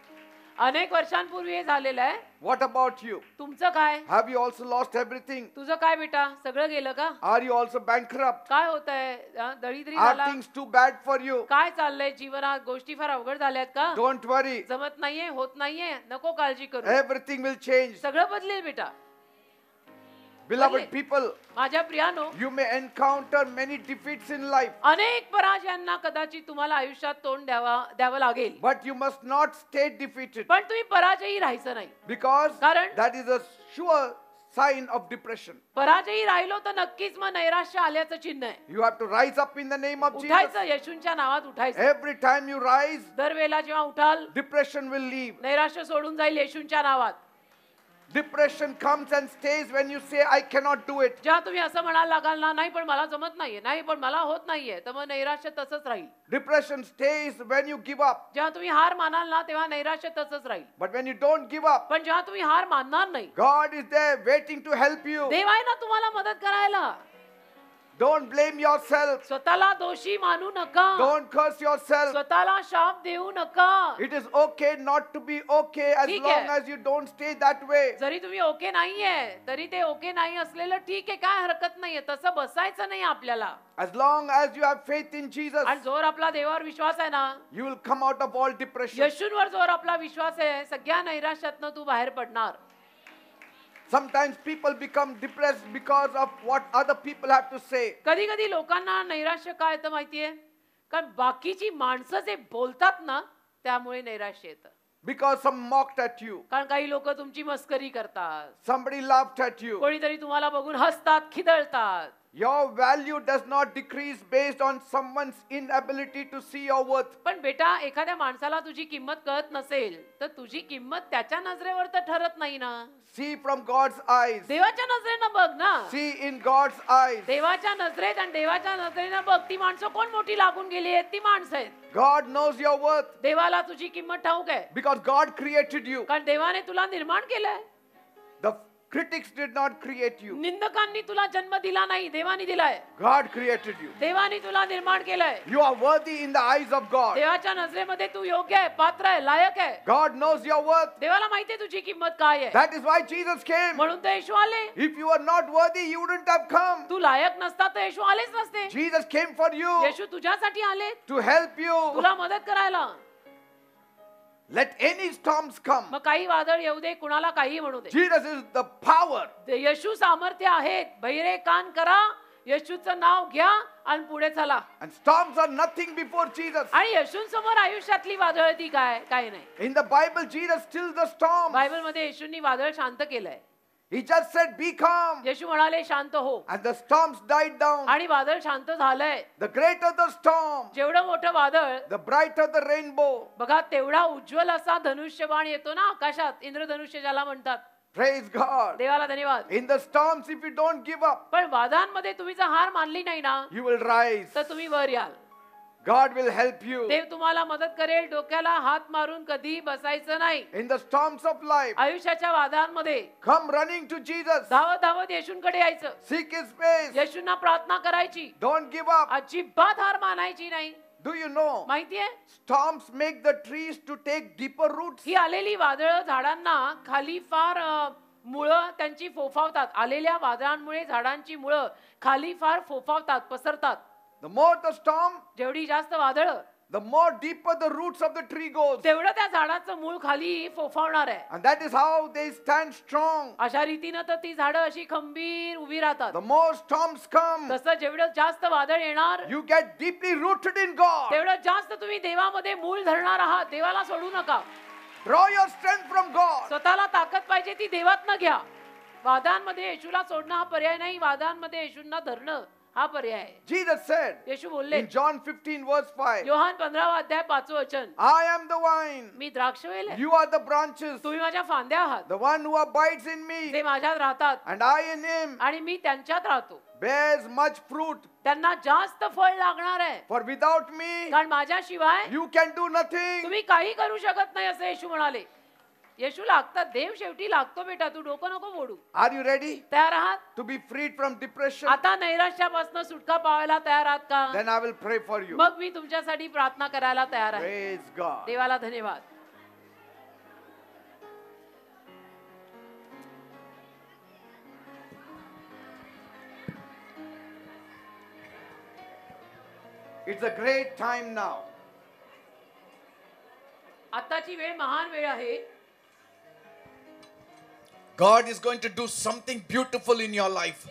अनेक वर्षांपूर्वी हे झालेलं आहे. What about you? तुमचं काय? Have you also lost everything? तुझं काय बेटा? सगळं गेलं का? Are you also bankrupt? काय होतंय? दरिद्री Are झाला? things too bad for you? काय चाललंय जीवनात? गोष्टी फार अवघड झाल्यात का? Don't worry. जमत नाहीये, होत नाहीये, नको काळजी करू. Everything will change. सगळं बदलेल बेटा. Beloved people, माझ्या प्रियानो, you may encounter many defeats in life, अनेक पराजयांना कदाचित तुम्हाला आयुष्यात तोंड द्यावं लागेल, but you must not stay defeated, पण तुम्ही पराजयी राहायचं नाही. because कारण that is a sure sign of depression. पराजयी राहिलो तर नक्कीच मग नैराश्य आल्याचं चिन्ह आहे. You have to rise up in the name of Jesus. उठायचं, येशूंच्या नावात उठायचं. Every time you rise, दरवेळेला जेव्हा उठाल, depression will leave. नैराश्य सोडून जाईल येशूंच्या नावात. Depression comes and stays when you say, I cannot do it. जेव्हा तुम्ही असं म्हणायला लागाल ना, नाही पण मला जमत नाहीये, नाही पण मला होत नाहीये, तर मग नैराश्य तसंच राहील. Depression stays when you give up. जेव्हा तुम्ही हार मानाल ना, तेव्हा नैराश्य तसंच राहील. But when you don't give up, पण जेव्हा तुम्ही हार मानणार नाही, God is there waiting to help you. देव आहे ना तुम्हाला मदत करायला. Don't blame yourself. स्वतःला दोषी मानू नका. Don't curse yourself. स्वतःला शाप देऊ नका. It is okay not to be okay as ठीक long आहे. as you don't stay that way. जरी तुम्ही ओके नाहीये तरी ते ओके नाही असलेलं ठीक आहे, काय हरकत नाहीये, तसं बसायचं नाही आपल्याला. As long as you have faith in Jesus, आणि जोर आपला देवावर विश्वास आहे ना, you will come out of all depression. येशूंवर जोर आपला विश्वास आहे, सगळ्या नैराश्यातनं तू बाहेर पडणार. Sometimes people become depressed because of what other people have to say. कधी कधी लोकांना नैराश्य काय येतं माहितीये, कारण बाकीची माणसं जे बोलतात ना त्यामुळे नैराश्य येतं. Because some mocked at you. कारण काही लोक तुमची मस्करी करतात, Somebody laughed at you. कोणीतरी तुम्हाला बघून हसतात, खिदळतात. Your value does not decrease based on someone's inability to see your worth. पण बेटा, एखाद्या माणसाला तुझी किंमत कळत नसेल तर तुझी किंमत त्याच्या नजरेवर तर ठरत नाही ना. See from God's eyes. देवाच्या नजरेनं बघ ना. See in God's eyes. देवाच्या नजरेत आणि देवाच्या नजरेनं बघ. ती माणसं कोण मोठी लागून गेली आहेत, ती माणसं आहेत. God knows your worth देवाला तुझी किंमत ठाऊक आहे, because God created you. कारण देवाने तुला निर्माण केलंय. The critics did not create you. निंदकांनी तुला जन्म दिला नाही, देवाने दिलाय. God created you. देवाने तुला निर्माण केलंय. You are worthy in the eyes of God. देवाच्या नजरेमध्ये तू योग्य आहे, पात्र आहे, लायक आहे. God knows your worth. देवाला माहितीये तुझी किंमत काय आहे. That is why Jesus came. म्हणून तर येशू आले. If you are not worthy, you wouldn't have come. तू लायक नसता तर येशू आलेच नसते. Jesus came for you येशू तुझ्यासाठी आले, to help you. तुला मदत करायला. Let any storms come. मग काही वादळ येऊ दे, कुणाला काही म्हणू दे, Jesus is the power. येशू सामर्थ्य आहेत. बहिरे कान करा, येशूचं नाव घ्या आणि पुढे चला. And storms are nothing before Jesus. आणि येशूंसमोर आयुष्यातली वादळ ती काय नाही. In the Bible, Jesus stilled the storm. Bible मध्ये येशूंनी वादळ शांत केलंय. He just said, be calm. येशू म्हणाले शांत हो, And the storms died down. आणि वादळ शांत झालंय. The greater the storm, जेवढं मोठं वादळ, the brighter the rainbow. बघा तेवढा उज्ज्वल असा धनुष्यबाण येतो ना आकाशात, इंद्रधनुष्य ज्याला म्हणतात. Praise God. देवाला धन्यवाद. In the storms, if you don't give up, पण वादांमध्ये तुम्ही जर हार मानली नाही ना, you will rise. तर तुम्ही वर याल. God will help you. देव तुम्हाला मदत करेल. डोक्याला हात मारून कधी बसायचं नाही. In the storms of life, आयुष्याच्या वादांमध्ये come running to Jesus. धावत धावत येशूंकडे यायचं. Seek His face. येशूंना प्रार्थना करायची. Don't give up. अजिबात हार मानायची नाही. Do you know? माहितीये, Storms make the trees to take deeper roots. ही आलेली वादळ झाडांना खाली फार मुळं त्यांची फोफावतात. आलेल्या वादळांमुळे झाडांची मुळं खाली फार फोफावतात, पसरतात. The more the storm, जेवढी जास्त वादळ, the more deeper the roots of the tree goes. तेवढं त्या झाडाचं मूळ खाली फोफावणार आहे. And that is how they stand strong. अशा रीतीनं तर ती झाडं अशी खंबीर उभी राहतात. The more storms come, तसं जेवढं जास्त वादळ येणार, you get deeply rooted in God. तेवढं जास्त तुम्ही देवामध्ये मूळ धरणार आहात. देवाला सोडू नका. Draw your strength from God. स्वतःला ताकद पाहिजे ती देवातनं घ्या. वादांमध्ये येशूला सोडणं हा पर्याय नाही, वादांमध्ये येशूंना धरणं हा पर्याय आहे. Jesus said येशू बोलले in John 15 verse 5, योहान 15 अध्याय 5 वचन, I am the vine, मी द्राक्षवेल आहे, you are the branches. तुम्ही माझ्या फांद्या आहात. The one who abides in me ते माझ्यात राहतात and I in him आणि मी त्यांच्यात राहतो, bears much fruit. त्यांना जास्त फळ लागणार आहे. For without me, कारण माझ्याशिवाय you can do nothing. तुम्ही काही करू शकत नाही असं येशू म्हणाले. येशू लागतात, देव शेवटी लागतो बेटा, तू डोकं नको फोडू. Are you ready तयार आहात? to be freed from depression? आता नैराश्यापासून सुटका पावायला तयार आहात का? Then I will pray for you. मग मी तुमच्यासाठी प्रार्थना करायला तयार आहे. Praise God. देवाला धन्यवाद. It's a great time now. आताची वेळ महान वेळ आहे. God is going to do something beautiful in your life.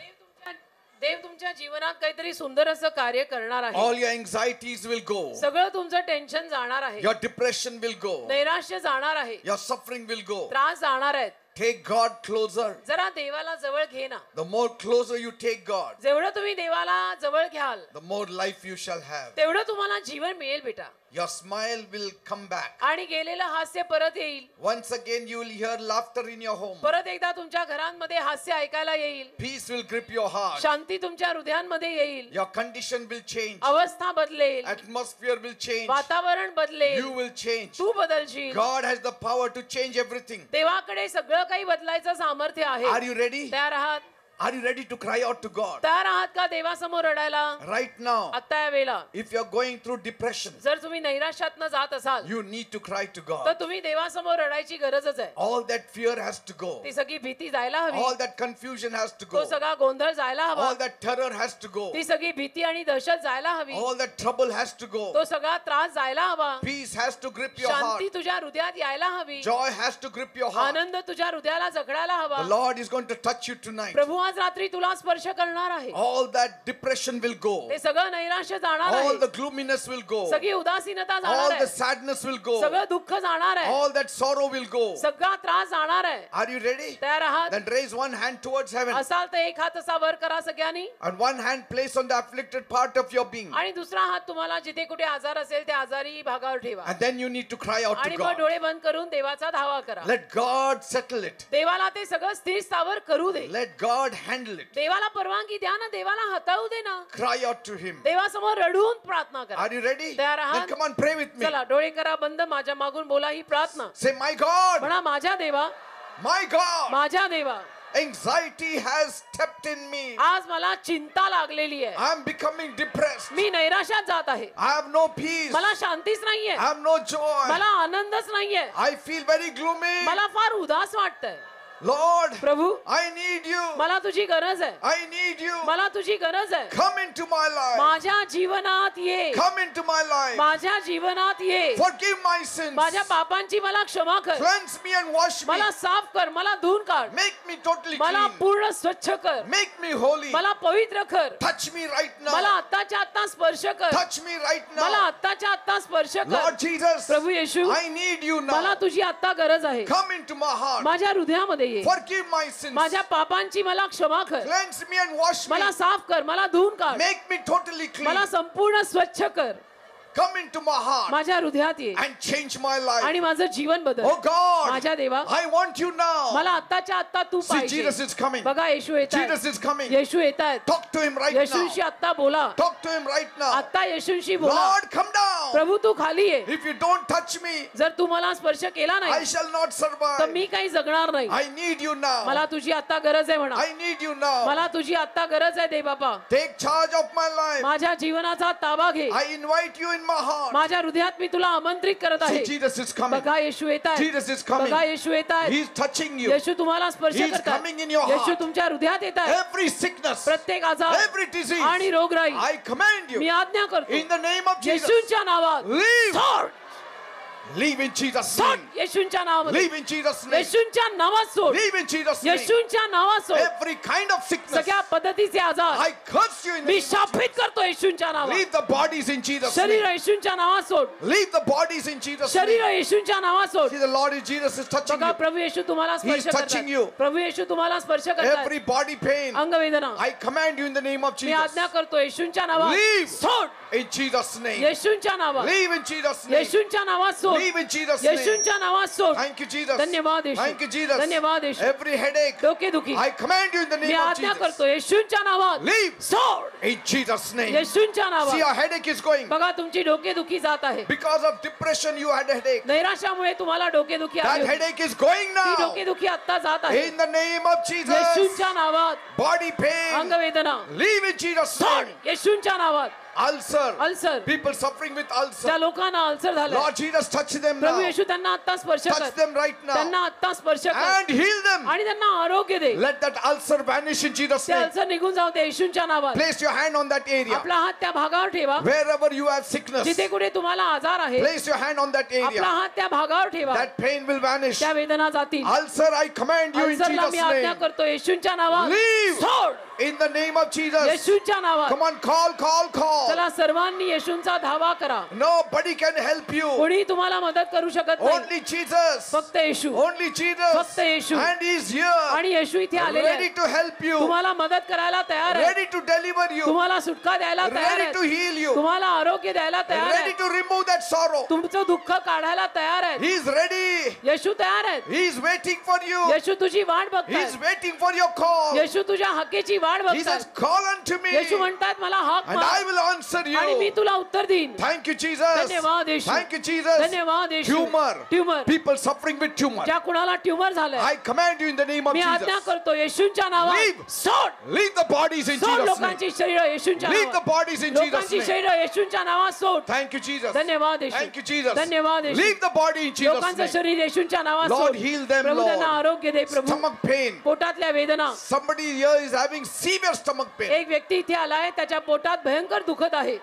देव तुमच्या जीवनात काहीतरी सुंदर असं कार्य करणार आहे. All your anxieties will go. सगळं तुमचं टेन्शन जाणार आहे. Your depression will go. नैराश्य जाणार आहे. Your suffering will go. त्रास जाणार आहेत. Take God closer. जरा देवाला जवळ घे ना. The more closer you take God, जेवढं तुम्ही देवाला जवळ घ्याल the more life you shall have. तेवढं तुम्हाला जीवन मिळेल बेटा. Your smile will come back. आणि गेलेलं हास्य परत येईल. Once again you will hear laughter in your home. परत एकदा तुमच्या घरांमध्ये हास्य ऐकायला येईल. Peace will grip your heart. शांती तुमच्या हृदयांमध्ये येईल. Your condition will change. अवस्था बदलेल. Atmosphere will change. वातावरण बदलेल. You will change. Tu बदलशील. God has the power to change everything. देवाकडे सगळं काही बदलायचं सामर्थ्य आहे. Are you ready? तयार आहात? Are you ready to cry out to God? तयार आहात का देवासमोर रडायला? Right now, आता या वेळेला if you're going through depression, जर तुम्ही नैराश्यातनं जात असाल you need to cry to तर God. तुम्ही देवासमोर रडायची गरजच आहे. All that fear has to go. ती सगळी भीती जायला हवी. All that confusion has to तो go. सगळा गोंधळ जायला हवा. All that terror has to go. ती सगळी भीती आणि दहशत जायला हवी. All that trouble has to go. तो सगळा त्रास जायला हवा. Peace has to grip your heart. शांती तुझ्या हृदयात यायला हवी. Joy has to grip your heart. आनंद तुझ्या हृदयाला जखडायला हवा. The Lord is going to touch you tonight. प्रभू आज रात्री तुला स्पर्श करणार आहे. All that depression will go. ते सगळं नैराश्य जाणार All आहे. the gloominess will go. सगळी उदासीनता जाणार All the आहे. sadness will go. सगळं दुःख जाणार आहे. All that sorrow will go. सगळा त्रास जाणार आहे. Are you ready? तयार आहात? Then raise one hand towards heaven असाल तर एक हात असा वर करा सगळ्यांनी. and one hand place on the afflicted part of your being. आणि दुसरा हात तुम्हाला जिथे कुठे आजार असेल त्या आजारी भागावर ठेवा. And then you need to cry out to आणि मग God. डोळे बंद करून देवाचा धावा करा. Let God settle it. देवाला ते सगळं स्थिर स्थावर करू दे. Let God handle it. देवाला परवानगी द्या ना. देवाला हाताळू दे ना. Cry out to Him. देवासमोर रडून प्रार्थना करा. Are you ready? तयार आहात? Then come on, pray with me. चला डोळे करा बंद. माझ्या मागून बोला ही प्रार्थना. Say, my God, म्हणा माझ्या देवा. my God, माझ्या देवा. anxiety has stepped in me. आज मला चिंता लागलेली आहे. I'm becoming depressed. मी नैराश्यात जात आहे. I have no peace. मला शांतीच नाहीये. I have no joy. मला आनंदच नाहीये. I feel very gloomy. मला फार उदास वाटतंय. Lord, Prabhu I need you. मला तुझी गरज आहे. I need you. मला तुझी गरज आहे. Come into my life. माझ्या जीवनात ये. Come into my life. माझ्या जीवनात ये. Forgive my sins. माझ्या पापांची मला क्षमा कर. Cleanse me and wash me. मला साफ कर. मला धुवून काढ. Make me totally मला clean. पूर्ण स्वच्छ कर. Make me holy. मला पवित्र कर. Touch me right मला now. आत्ताच्या आत्ता स्पर्श कर. Touch me right मला now. आत्ताच्या आत्ता स्पर्श कर. Lord Jesus, Prabhu Yeshu I need you मला now. तुझी आत्ता गरज आहे. Come into my heart. माझ्या हृदयामध्ये ये. Forgive my sins. माझ्या पापांची मला क्षमा कर. Cleanse me and wash me. मला साफ कर. मला धुवून काढ. Make me totally मला clean. संपूर्ण स्वच्छ कर. Come into my heart माझ्या हृदयात ये and change my life. आणि माझं जीवन बदल. Oh God, माझ्या देवा I want you now. मला आत्ताच्या आत्ता तू See, Jesus पाहिजे. is coming. बघा येशू येत Jesus is coming. येशू येत आहेत. Talk to him right now. येशूशी आत्ता बोला. Talk to him right now. आत्ता येशूशी बोला. Lord, come down. प्रभू तू खाली ये. If you don't touch me, जर तू मला स्पर्श केला I नाही shall not तर survive. मी काही जगणार नाही. I need you now. मला तुझी आत्ता गरज आहे म्हणा. I need you now. मला तुझी आत्ता गरज आहे दे बाबा. Take charge of my life. माझ्या जीवनाचा ताबा घे. I invite you in my heart. माझ्या हृदयात मी तुला आमंत्रित करत See, आहे. Jesus is coming. बघा येशू येत आहे. Jesus is coming. बघा येशू येत आहे. He's touching you. येशू तुम्हाला स्पर्श He's करतात. coming in your Yeshu heart. तुमच्या हृदयात येत आहे. Every sickness, प्रत्येक आजार every disease, आणि रोगराई I command मी you आज्ञा करतो in the name of Jesus. येशूंच्या नावात Leave. सोड. Leave in Jesus' सोड name. येशूंच्या नावामध्ये. Leave in Jesus' name. येशूंच्या नावात सोड. Leave in Jesus' name. येशूंच्या नावात सोड. Every kind of sickness, सगळ्या पद्धतीचे आजार I curse you in the me name of शापित करतो येशूंच्या नावात. Leave the bodies in Jesus' शरीर name. येशूंच्या नावात सोड. Leave the bodies in Jesus' शरीर name. येशूंच्या नावात सोड. See, the Lord is Jesus is touching बघा you. प्रभू येशू तुम्हाला स्पर्श He is touching you. करतात. प्रभू येशू तुम्हाला स्पर्श करतात. Every body pain, अंगवेदना I command you in the name of me Jesus. आज्ञा करतो येशूंच्या नावात Leave. सोड. In Jesus' name. येशूंच्या नावात. Leave in Jesus' name. येशूंच्या नावात सोड. Leave in Jesus' name. येशूंच्या नावात सोड. Thank you, Jesus. धन्यवाद येशू. Thank you, Jesus. धन्यवाद येशू. Every headache, डोकेदुखी I command you in the me name of आज्ञा Jesus. करतो येशूंच्या नावात Leave. सोड. In Jesus' name. येशूंच्या See, नावात. your headache is going. बघा तुमची डोकेदुखी जात आहे. Because of depression, you had a headache. नैराश्यामुळे तुम्हाला डोकेदुखी That आली होती. headache is going ती now. डोकेदुखी आता जात आहे. In the name of Jesus. येशूंच्या नावात. Body pain, अंगवेदना leave in Jesus' सोड. name. येशूंच्या नावात. Ulcer. Ulcer, People suffering with ज्या ulcer. लोकांना अल्सर झालं, Lord Jesus, touch them प्रभू now. येशू त्यांना आता स्पर्श Touch कर, them right now. त्यांना आता स्पर्श कर And heal them. आणि त्यांना आरोग्य दे. Let that ulcer vanish in Jesus' ते name. अल्सर निघून जाऊ दे येशूच्या नावात. Place your hand on that area. आपला हात त्या भागावर ठेवा. Wherever you have sickness, जिथे कुठे तुम्हाला आजार आहे, place your hand on that आपला area. हात त्या भागावर ठेवा. That pain will vanish. त्या वेदना जातील. Ulcer, I command you in अल्सरला me Jesus' आज्ञा name. करतो येशूच्या नावात. Leave. सोड In the name of Jesus. येशूच्या नावात. Come on, call. चला सर्वांनी येशूंचा धावा करा. Nobody can help you. कोणी तुम्हाला मदत करू शकत नाही. Only Jesus. फक्त येशू. Only Jesus. फक्त येशू. And He is here. आणि येशू इथे आलेले Ready आहेत. to help you. तुम्हाला मदत करायला तयार आहे. Ready to deliver you. तुम्हाला सुटका द्यायला तयार Ready to आहे. heal you. तुम्हाला आरोग्य द्यायला तयार Ready आहे. to remove that sorrow. तुमचं दुःख काढायला तयार आहे. He is ready. येशू तयार आहेत. He is waiting for you. येशू तुझी वाट He बघताय. is waiting for your call. येशू तुझ्या हक्केची वाट He बघताय. says, call unto me. येशू म्हणतात मला हाक And I मार will answer आणि मी you. तुला उत्तर देईन. Thank you, Jesus. धन्यवाद येशू. Thank you, Jesus. धन्यवाद येशू. Tumor. Tumour, People suffering with tumor. ज्या कुणाला ट्यूमर झालंय, I command you in the name of मी आज्ञा Jesus. करतो येशूच्या Leave. नावात. सोड Leave the bodies in सोड Jesus' name. लोकांची शरीर येशूच्या Leave the नावात. bodies in Jesus' लोकांची name. शरीर येशूच्या नावात सोड. Thank you, Jesus. धन्यवाद येशू. Thank you, Jesus. धन्यवाद येशू. Leave the body in Jesus' लोकांचं name. शरीर येशूच्या नावात Lord, सोड. heal them, प्रभू त्यांना Lord. आरोग्य दे प्रभू. Stomach pain. पोटातल्या वेदना. Somebody here is having severe stomach pain. एक व्यक्ती इथे आलाय, त्याच्या पोटात भयंकर दुखत आहे.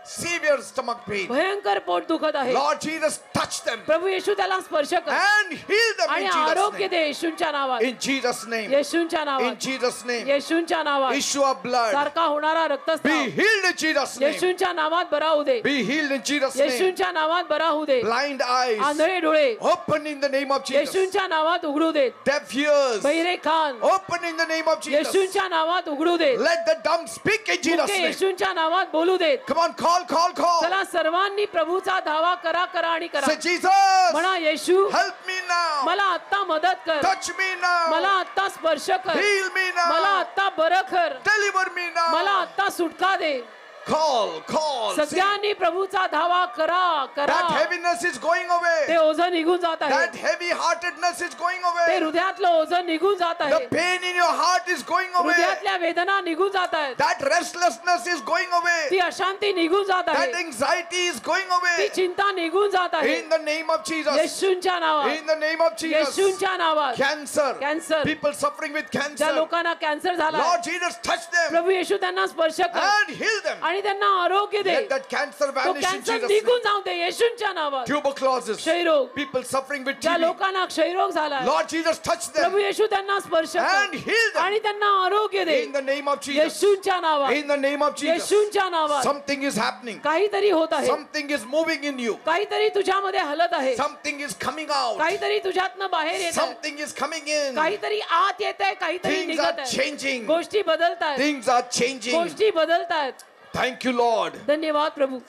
Severe stomach pain. भयंकर पोट दुखत आहे. Lord Jesus, touch them प्रभू येशू त्याला स्पर्श कर and heal them आणि in Jesus' आरोग्य name. दे येशूच्या नावात. In Jesus' name. येशूच्या In नावात. Jesus' name. येशूच्या नावात. Issue of blood. सारखा होणारा Be रक्तस्राव healed in Jesus' name. येशूच्या नावात बरा होऊ दे. Be healed in Jesus' name. येशूच्या नावात बरा होऊ दे. Blind eyes. आंधळे डोळे Open in the name of Jesus. येशूच्या नावात उघडू देत. Deaf ears. बहिरे कान Open in the name of Jesus. येशूच्या नावात उघडू देत. Let the dumb speak in Jesus' मुके name. येशूच्या नावात बोलू देत. Come on, call. चला सर्वांनी प्रभूचा धावा करा आणि करा. Say, Jesus, म्हणा येशू help me now. मला आता मदत कर. Touch me now. मला आता स्पर्श कर. Heal me मला now. आता बरं कर. Deliver me मला now. आता सुटका दे. Call. See, सगळ्यांनी प्रभूचा धावा करा. that heaviness is going ते away. ओझं निघून जात आहे. That heavy heartedness is going ते away. हृदयातलं ओझं निघून जात The आहे. pain in your heart is going away. हृदयातल्या वेदना निघून जात आहेत. That restlessness is going away. ती अशांती निघून जात That आहे. anxiety is going ती away. चिंता निघून जात आहे. In the name of Jesus. येशूंच्या नावात. In the name of Jesus. येशूंच्या नावात. Cancer. Cancer, People suffering with ज्या cancer. लोकांना कॅन्सर झाला, Lord Jesus, touch them प्रभू येशू त्यांना स्पर्श कर and heal them. आणि त्यांना आरोग्य दे. Let that cancer तो vanish in कॅन्सर Jesus' निघून name. जाऊ दे येशूंच्या नावात. Tuberculosis. क्षयरोग, People suffering with ज्या TB. लोकांना क्षयरोग झाला, Lord Jesus, touch प्रभू them येशू त्यांना स्पर्श and कर heal them आणि त्यांना आरोग्य दे. in the name of Jesus. येशूंच्या नावात. In the name of Jesus. येशूंच्या नावात. Something is happening. काहीतरी होत आहे. Something is moving in you. काहीतरी तुझ्यामध्ये हलत आहे. Something is coming out. काहीतरी तुझ्यातनं बाहेर येत आहे. Something is coming in. काहीतरी आत येत आहे, काहीतरी Things निघत are आहे. changing. गोष्टी बदलतायत. Things are changing. गोष्टी बदलतायत. Thank you, Lord. धन्यवाद प्रभू.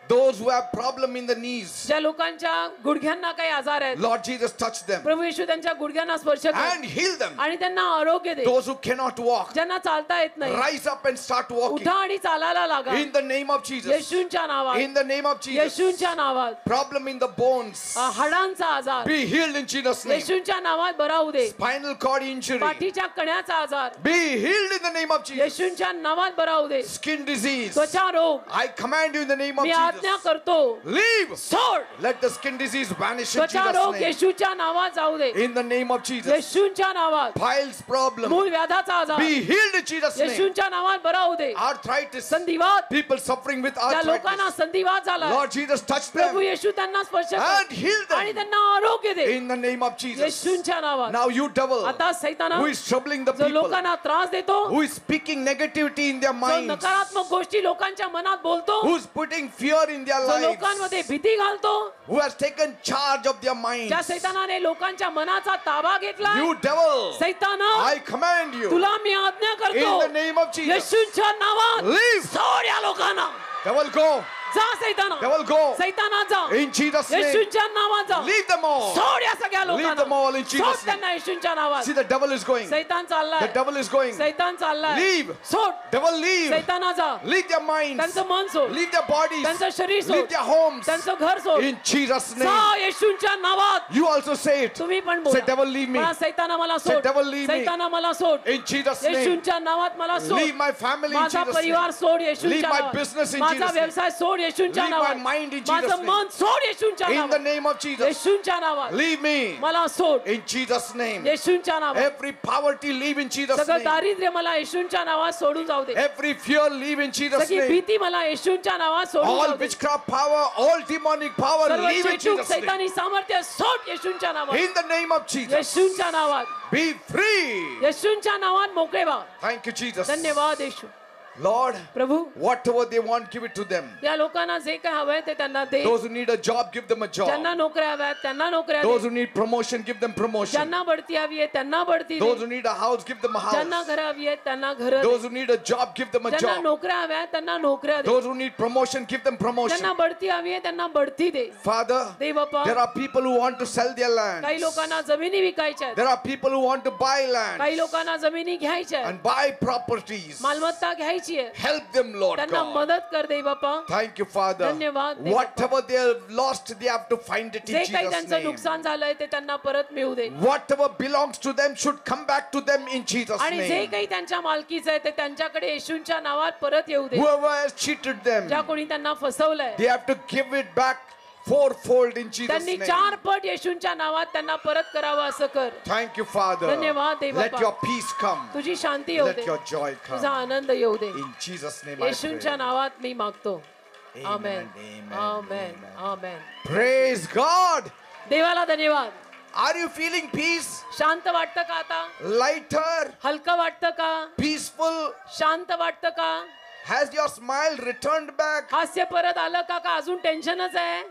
Those who have problem in the knees, ज्या लोकांच्या गुडघ्यांना काही आजार आहेत, Lord Jesus, touch them प्रभू येशू त्यांच्या गुडघ्यांना स्पर्श कर and heal them. आणि त्यांना आरोग्य दे. Those who cannot walk, ज्यांना चालता येत नाही, rise up and start walking. उठा आणि चालायला लागा. In the name of Jesus. येशूंच्या नावात. In the name of Jesus. येशूंच्या नावात. Problem in the bones, हाडांचा आजार be healed in Jesus' name. येशूंच्या नावात बरा होऊ दे. Spinal cord injury, पाठीच्या कण्याचा आजार be healed in the name of Jesus. येशूंच्या नावात बरा होऊ दे. Skin disease, त्वचा रोग I command you in the name of मी आज्ञा Jesus. करतो. Leave. सोड. Let the skin disease vanish in त्वचा Jesus' रोग name. येशूच्या नावात जाऊ दे. In the name of Jesus. येशूंच्या नावात. Piles problem, मूळ व्याधाचा आजार be healed in Jesus' name. येशूंच्या नावात बरा होऊ दे. Arthritis, संधिवात, people suffering with ज्या लोकांना arthritis, संधिवात झाला, Lord Jesus, touch प्रभू them येशू त्यांना स्पर्श and कर heal them आणि त्यांना आरोग्य दे. in the name of Jesus. येशूंच्या नावात. Now you devil आता सैताना who is troubling the जो people, लोकांना त्रास देतो, who is speaking negativity in their जो minds, नकारात्मक गोष्टी लोकांच्या मनात बोलतो, who's putting fear in their जो lives, लोकांमध्ये भीती घालतो, who has taken charge of their minds. ज्या सैतानाने लोकांच्या मनाचा ताबा घेतला, You devil, सैताना I command you तुला मी आज्ञा in करतो the name of Jesus. येशूंच्या नावात Leave. सोड या लोकांना. Devil, go. जा सैताना, Devil, go. सैताना जा, In Jesus' name. येशूच्या नावात जा. Leave them all. सोड या सगळ्या Leave them all in लोकांना, Jesus' सोड त्यांना येशूच्या नावात. See, the devil is going. सैतान The चाललाय, devil is going. सैतान चाललाय. Leave. सोड, Devil, leave. सैताना जा. Leave their minds. त्यांचं मन सोड, Leave their bodies. त्यांचं शरीर Leave सोड, their homes. त्यांचं घर सोड. In Jesus' जा name. येशूच्या नावात. You also say it. तुम्ही पण Say, बोला. devil, leave me. मला सैताना मला Say, सोड, devil, leave me. सैताना मला सोड. In Jesus' name. येशूच्या नावात मला सोड. Leave my family in माझा Jesus' परिवार name. सोड Leave येशूच्या my नावात. business in माझा Jesus' name. व्यवसाय सोड येशूच्या Leave my नावात. mind in Jesus' माझं name. मन सोड येशूच्या In the नावात. name of Jesus. येशूच्या नावात Leave me. मला सोड In Jesus' name. येशूच्या नावात. Every poverty, leave in Jesus' सगळं name. दारिद्र्य मला येशूच्या नावात सोडून जाऊ दे. Every fear, leave in Jesus' सगळी name. भीती मला येशूच्या नावात सोडून All जाऊ दे. witchcraft power, all demonic power, सर्व leave in चेटूक Jesus' name. सैतानी सामर्थ्य सोड येशूच्या नावात. In the name of Jesus. येशूच्या नावात. Be free. येशूच्या नावात मोकळे व्हा. Thank you, Jesus. धन्यवाद येशू. Lord, Prabhu whatever they want, give it to them. या लोकांना जे काय हवंय ते त्यांना दे. Those who need a job, give them a job. ज्यांना नोकऱ्या हव्यात त्यांना नोकऱ्या Those they. who need promotion, give them promotion. ज्यांना बढती हवी आहे त्यांना बढती Those they. who need a house, give them a ज्यांना house. घर हवी आहेत त्यांना घर Those they. who need a job, give them a ज्यांना job. नोकऱ्या हव्या आहेत त्यांना नोकऱ्या दे. Those who need promotion, give them promotion. ज्यांना बढती हवी आहे त्यांना बढती दे. Father, they Bappa. there are people who want to sell their land. काही लोकांना जमिनी विकायच्या आहेत. There are people who want to buy land काही लोकांना जमिनी घ्यायच्या आहेत. and buy properties. मालमत्ता घ्यायची आहे. Help them, Lord त्यांना God. मदत कर दे बाप्पा. Thank you, Father. धन्यवाद दे Whatever they have lost, they have to find it in जे काही Jesus' त्यांचं name. नुकसान झालंय ते त्यांना परत मिळू दे. Whatever belongs to them should come back to them in Jesus' आणि जे name. काही त्यांच्या मालकीचं आहे ते त्यांच्याकडे येशूच्या नावात परत येऊ दे. Whoever has cheated them, ज्या कोणी त्यांना फसवलंय they have to give it back fourfold in Jesus' त्यांनी name. 4 पट येशूच्या नावात त्यांना परत करावं असं कर. Thank you, Father. धन्यवाद दे Let Bappa. your peace come. तुझी शांती येऊ Let दे. your joy तुझा come. आनंद येऊ दे. In Jesus' name I येशूच्या pray. नावात मी मागतो. Amen, आमेन amen, आमेन amen. आमेन. Praise God. देवाला धन्यवाद. Are you feeling peace? शांत वाटतं का आता? Lighter? हलकं वाटतं का? Peaceful? शांत वाटतं का? Has your smile returned back? हास्य परत आलं का का अजून टेन्शनच आहे?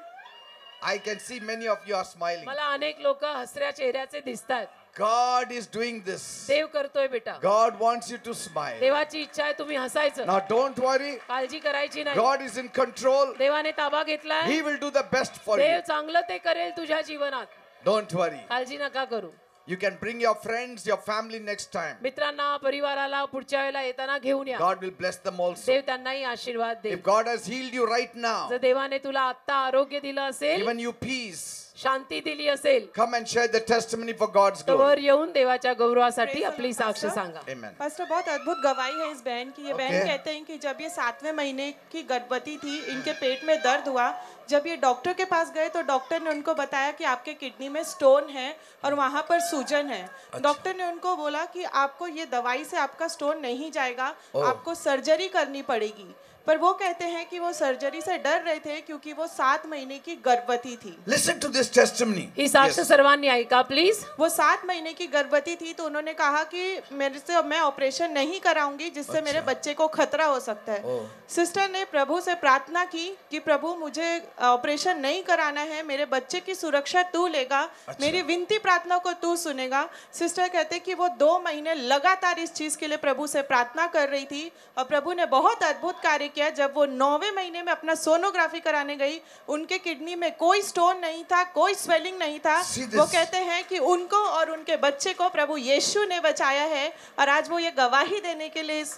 I can see many of you are smiling. मला अनेक लोक हसऱ्या चेहऱ्याचे दिसतात. God is doing this. देव करतोय बेटा. God wants you to smile. देवाची इच्छा आहे तुम्ही हसायचं. Now don't worry. काळजी करायची नाही. God is in control. देवाने ताबा घेतलाय. He will do the best for Dev you. चांगलं ते करेल तुझ्या जीवनात. Don't worry. काळजी नका करू. You can bring your friends, your family next time. मित्रांना परिवाराला पुढच्या वेळेला येताना घेऊन या. God will bless them also. देव त्यांनाही आशीर्वाद दे. If God has healed you right now, जर देवाने तुला आता आरोग्य दिलं असेल, given you peace, शांती दिली असेल, come and share the testimony for God's तर glory. वर येऊन देवाच्या गौरवासाठी Praise आपली the साक्ष Pastor. सांगा. Amen. पास्टर बहुत अद्भुत गवाही है इस बहन की। ये Okay. बहन कहते हैं कि जब ये 7वें महीने की गर्भवती थी, इनके पेट में दर्द हुआ। जब ये डॉक्टर के पास गए तो डॉक्टर ने उनको बताया कि आपके किडनी में स्टोन है और वहाँ पर सूजन है। डॉक्टर ने उनको बोला कि आपको ये दवाई से आपका स्टोन नहीं जाएगा, आपको सर्जरी करनी पड़ेगी। पर वो कहते हैं कि वो सर्जरी से डर रहे थे क्योंकि वो 7 महीने की गर्भवती थी। Listen to this testimony. ही साक्ष Yes. सर्वांनी ऐका प्लीज. वो 7 महीने की गर्भवती थी तो उन्होंने कहा कि मेरे से मैं ऑपरेशन नहीं कराऊंगी जिससे मेरे बच्चे को खतरा हो सकता है। सिस्टर ने प्रभु से प्रार्थना की कि प्रभु मुझे ऑपरेशन नहीं कराना है, मेरे बच्चे की सुरक्षा तू लेगा, मेरी विनती प्रार्थना को तू सुनेगा। सिस्टर कहते कि वो 2 महीने लगातार इस चीज के लिए प्रभु से प्रार्थना कर रही थी और प्रभु ने बहुत अद्भुत कार्य किया। जब वो 9वें महीने में अपना सोनोग्राफी कराने गई, उनके किडनी में कोई स्टोन नहीं था, कोई स्वेलिंग नहीं था। वो कहते हैं कि उनको और उनके बच्चे को प्रभु यीशु ने बचाया है और आज वो ये गवाही देने के लिए इस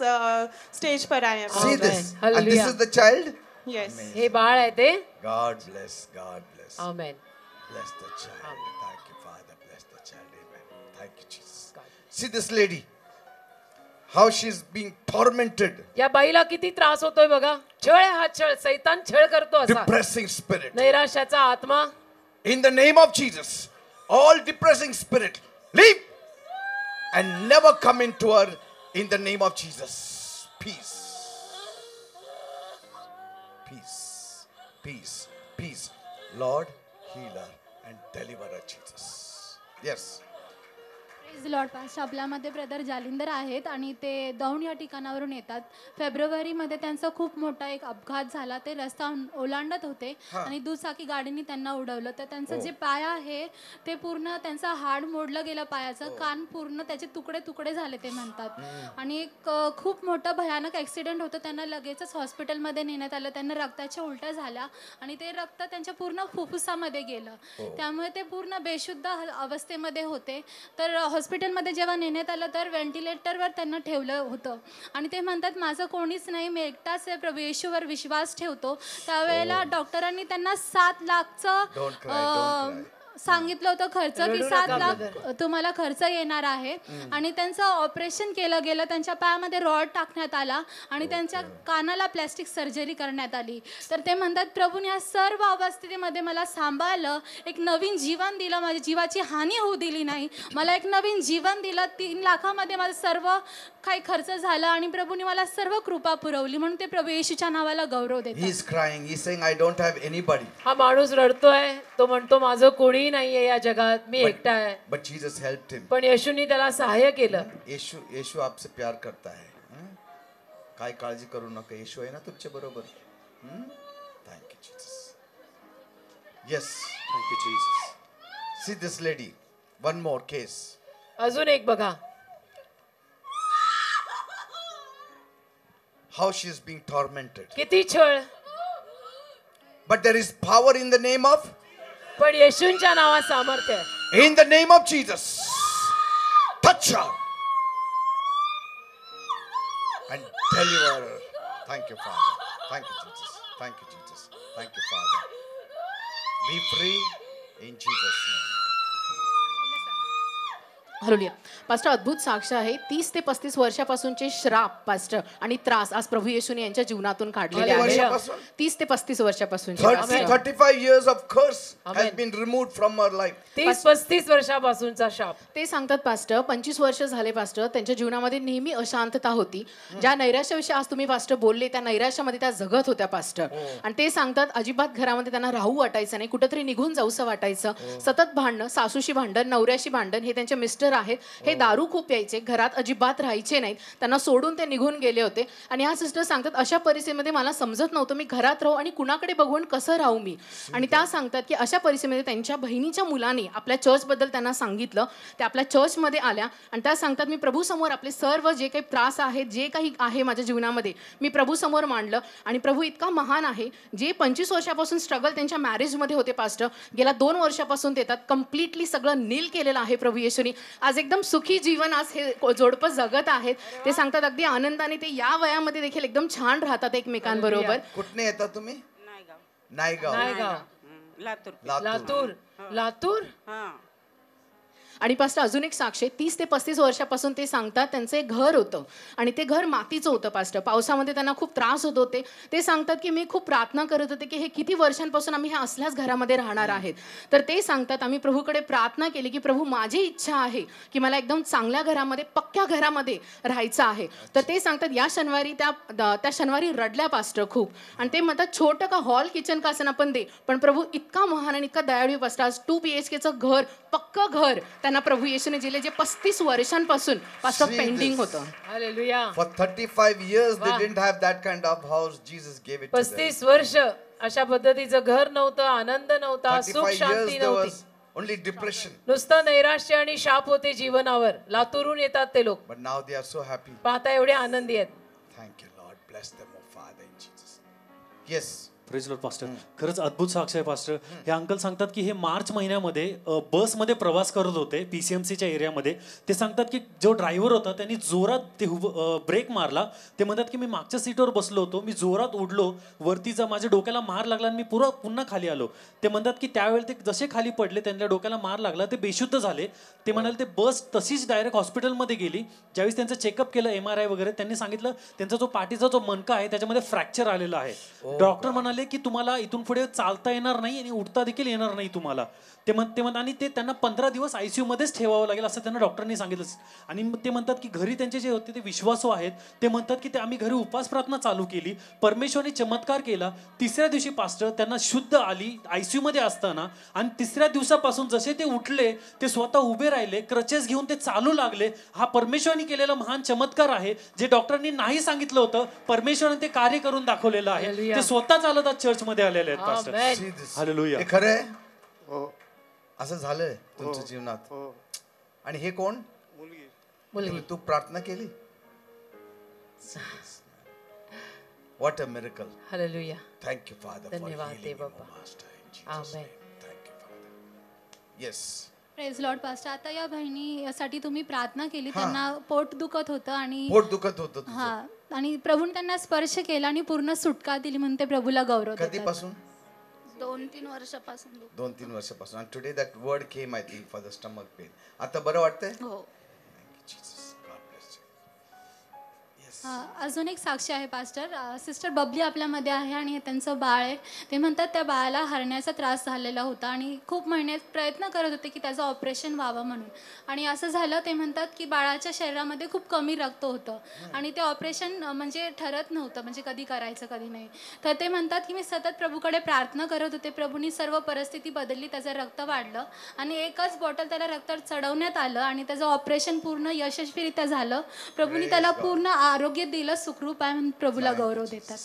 स्टेज पर आए हैं। See this. And Hallelujah. this is the child. Yes हे बाळ आहे ते. God bless. God bless. Amen. Bless the child. Amen. Thank you, Father. Bless the child. Amen. Thank you, Jesus. See this lady. How she's being tormented. या बाईला किती त्रास होतोय बघा. छळ आहे हा छळ. सैतान छळ करतो असा. Depressing spirit. नैराश्याचा आत्मा. In the name of Jesus, all depressing spirit, leave and never come into her in the name of Jesus. Peace. Peace. Peace. Peace. Lord, heal her and deliver her, Jesus. Yes. Praise Lord past. आपल्यामध्ये ब्रदर जालिंदर आहेत आणि ते दौंड या ठिकाणावरून येतात. फेब्रुवारीमध्ये त्यांचा खूप मोठा एक अपघात झाला. ते रस्ता ओलांडत होते आणि दुचाकी गाडीने त्यांना उडवलं. तर त्यांचं जे पाय आहे ते पूर्ण त्यांचा हाड मोडलं गेलं पायाचं. कान पूर्ण त्याचे तुकडे तुकडे झाले ते म्हणतात. आणि एक खूप मोठा भयानक ॲक्सिडेंट होतं. त्यांना लगेचच हॉस्पिटलमध्ये नेण्यात आलं. त्यांना रक्ताच्या उलट्या झाल्या आणि ते रक्त त्यांच्या पूर्ण फुफ्फुसामध्ये गेलं. त्यामुळे ते पूर्ण बेशुद्ध अवस्थेमध्ये होते. तर हॉस्पिटलमध्ये जेव्हा नेण्यात आलं तर व्हेंटिलेटरवर त्यांना ठेवलं होतं आणि ते म्हणतात माझं कोणीच नाही, मी एकटाच आहे, प्रभू येशूवर विश्वास ठेवतो. त्यावेळेला डॉक्टरांनी त्यांना 7 लाखचं सांगितलं होतं खर्च, की 7 लाख तुम्हाला खर्च येणार आहे. आणि त्यांचं ऑपरेशन केलं गेलं. त्यांच्या पायामध्ये रॉड टाकण्यात आला आणि त्यांच्या कानाला प्लॅस्टिक सर्जरी करण्यात आली. तर ते म्हणतात प्रभूने या सर्व अवस्थेमध्ये मला सांभाळलं, एक नवीन जीवन दिलं, माझ्या जीवाची हानी होऊ दिली नाही, मला एक नवीन जीवन दिलं. 3 लाखामध्ये माझं सर्व काही खर्च झाला आणि प्रभूने मला सर्व कृपा पुरवली. म्हणून ते प्रभू येशूच्या नावाला गौरव देतात. He is crying. He is saying, I don't have anybody. हा माणूस रडतोय. तो म्हणतो माझं कोणीही नाहीये या जगात, मी एकटा आहे. But Jesus helped him. पण येशूनी त्याला सहाय्य केलं. येशू आपसे प्यार करता है. काय काळजी करू नका, येशू आहे ना तुमच्या बरोबर. Thank you Jesus. Yes, thank you Jesus. See this lady. One more case. अजून एक बघा. How she is being tormented. किती छळ. But there is power in the name of. पण येशूंच्या नावात सामर्थ्य आहे. In the name of Jesus. Touch her. And deliver her. Thank you, Father. Thank you, Jesus. Thank you, Jesus. Thank you, Father. Be free in Jesus' name. Hallelujah. Pastor, अद्भुत साक्ष आहे. 30 ते 35 वर्षापासूनचे श्राप पास्टर आणि त्रास आज प्रभू येशूने यांच्या जीवनातून काढलेले आहे. 30 ते 35 वर्षापासून 35 years of curse has been removed from her life. 30-35 वर्षापासूनचा शाप. ते सांगतात पास्टर 25 वर्ष झाले पास्टर त्यांच्या जीवनामध्ये नेहमी अशांतता होती. ज्या नैराश्याविषयी आज तुम्ही पास्टर बोलले त्या नैराश्यामध्ये त्या जगत होत्या पास्टर. आणि ते सांगतात अजिबात घरामध्ये त्यांना राहू वाटायचं नाही, कुठेतरी निघून जाऊसं वाटायचं. सतत भांडणं, सासूशी भांडण, नवऱ्याशी भांडण. हे त्यांचे मिस्टर आहेत, हे दारू खूप प्यायचे, घरात अजिबात राहायचे नाहीत, त्यांना सोडून ते निघून गेले होते. आणि हा सिस्टर सांगतात अशा परिस्थितीमध्ये मला समजत नव्हतं मी घरात राहू आणि कुणाकडे बघून कसं राहू मी. आणि त्या सांगतात की अशा परिस्थितीमध्ये त्यांच्या बहिणीच्या मुलाने आपल्या चर्चबद्दल त्यांना सांगितलं. ते आपल्या चर्चमध्ये आल्या आणि त्या सांगतात मी प्रभूसमोर आपले सर्व जे काही त्रास आहेत, जे काही आहे माझ्या जीवनामध्ये मी प्रभूसमोर मांडलं. आणि प्रभू इतका महान आहे. जे 25 वर्षापासून स्ट्रगल त्यांच्या मॅरेजमध्ये होते पास्टर, गेल्या 2 वर्षापासून देतात कम्प्लिटली सगळं नील केलेलं आहे प्रभू येशूने. आज एकदम सुखी जीवन आज हे जोडपं जगत आहेत. ते सांगतात अगदी आनंदाने ते या वयामध्ये देखील एकदम छान राहतात एकमेकांबरोबर. कुठने येतात तुम्ही? नायगाव. लातूर. आणि पास्टर अजून एक साक्ष आहे. 30 ते 35 वर्षापासून ते सांगतात त्यांचं एक घर होतं आणि ते घर मातीचं होतं पास्टर. पावसामध्ये त्यांना खूप त्रास होत होते. ते सांगतात की मी खूप प्रार्थना करत होते की हे किती वर्षांपासून आम्ही ह्या असल्याच घरामध्ये राहणार आहेत. तर ते सांगतात आम्ही प्रभूकडे प्रार्थना केली की प्रभू माझी इच्छा आहे की मला एकदम चांगल्या घरामध्ये, पक्क्या घरामध्ये राहायचं आहे. तर ते सांगतात या शनिवारी त्या शनिवारी रडल्या पास्टर खूप. आणि ते म्हणतात छोटं का हॉल किचन का असं पण दे, पण प्रभू इतका महान आणि इतका दयाळू पास्टर. आज 2 BHKचं घर, पक्कं घर त्यांना प्रभू येशूने दिले, जे 35 वर्षांपासून पास्टर पेंडिंग होतं. Hallelujah. For 35 years they didn't have that kind of house. Jesus gave it to them. 35 वर्ष अशा पद्धतीचं घर नव्हतं, आनंद नव्हता, सुख 35 शांती years there नव्हती. was only depression. नुसतं नैराश्य आणि शाप होते जीवनावर. लातूरून येतात ते लोक, But now they are so happy. पाहता एवढे आनंदी आहेत. Thank you, Lord. Bless them, oh Father, in Jesus' name. Yes. Praise Lord pastor. खरंच अद्भुत साक्ष आहे पास्टर. हे अंकल सांगतात की हे मार्च महिन्यामध्ये बसमध्ये प्रवास करत होते PCMCच्या एरियामध्ये. ते सांगतात की जो ड्रायव्हर होता त्यांनी जोरात ते ब्रेक मारला. ते म्हणतात की मी मागच्या सीटवर बसलो होतो, मी जोरात उडलो वरतीचा, माझ्या डोक्याला मार लागला आणि मी पुन्हा खाली आलो. ते म्हणतात की त्यावेळेला ते जसे खाली पडले त्यांच्या डोक्याला मार लागला, ते बेशुद्ध झाले. ते म्हणाले ते बस तशीच डायरेक्ट हॉस्पिटलमध्ये गेली. ज्यावेळेस त्यांचं चेकअप केलं MRI वगैरे, त्यांनी सांगितलं त्यांचा जो पाठीचा जो मणका आहे त्याच्यामध्ये फ्रॅक्चर आलेला आहे. डॉक्टर म्हणाले म्हणाले की तुम्हाला इथून पुढे चालता येणार नाही आणि उठता देखील येणार नाही तुम्हाला. ते म्हणत आणि ते त्यांना 15 दिवस ICU मध्येच ठेवावं लागेल असं त्यांना डॉक्टरनी सांगितलं. आणि ते म्हणतात की घरी त्यांचे जे होते ते विश्वासू आहेत, ते म्हणतात की ते आम्ही घरी उपास प्रार्थना चालू केली, परमेश्वराने चमत्कार केला. तिसऱ्या दिवशी पास्टर त्यांना शुद्ध आली ICU मध्ये असताना, आणि तिसऱ्या दिवसापासून जसे ते उठले ते स्वतः उभे राहिले, क्रचेस घेऊन ते चालू लागले. हा परमेश्वराने केलेला महान चमत्कार आहे, जे डॉक्टरांनी नाही सांगितलं होतं. परमेश्वराने ते कार्य करून दाखवलेलं आहे. ते स्वतः चालत आज चर्च मध्ये आलेले आहेत पास्टर. See this. हालेलुया. हे खरं आहे? असं झालंय तुमच्या जीवनात? आणि हे कोण? मुलगी. तू प्रार्थना केली? What a miracle. Hallelujah. Thank you, Father, for धन्यवाद healing देव your बाबा. master in Jesus' Amen. name. Thank you, Father. Yes. Praise Lord pastor. आता या बहिणीसाठी तुम्ही प्रार्थना केली, त्यांना पोट दुखत होतं आणि पोट दुखत होतं तुझं. हा, आणि प्रभूने त्यांना स्पर्श केला आणि पूर्ण सुटका दिली म्हणून ते प्रभूला गौरव देतात. कधीपासून? 2-3 वर्षापासून 2-3 वर्षापासून. आणि today that word came, I think, for the stomach pain. आता बरं वाटतंय? हो. Jesus, God bless you. Yes. अजून एक साक्षी आहे पास्टर. सिस्टर बबली आपल्यामध्ये आहे आणि हे त्यांचं बाळ आहे. ते म्हणतात त्या बाळाला हरण्याचा त्रास झालेला होता आणि खूप महिने प्रयत्न करत होते की त्याचं ऑपरेशन व्हावं म्हणून. आणि असं झालं, ते म्हणतात की बाळाच्या शरीरामध्ये खूप कमी रक्त होतं आणि ते ऑपरेशन म्हणजे ठरत नव्हतं, म्हणजे कधी करायचं कधी नाही. तर ते म्हणतात की मी सतत प्रभूकडे प्रार्थना करत होते. प्रभूंनी सर्व परिस्थिती बदलली, त्याचं रक्त वाढलं आणि एकच बॉटल त्याला रक्त चढवण्यात आलं आणि त्याचं ऑपरेशन पूर्ण यशस्वीरित्या झालं. प्रभूंनी त्याला पूर्ण आरोग्य दिलं, सुखरूप आहे म्हणून प्रभूला गौरव देतात.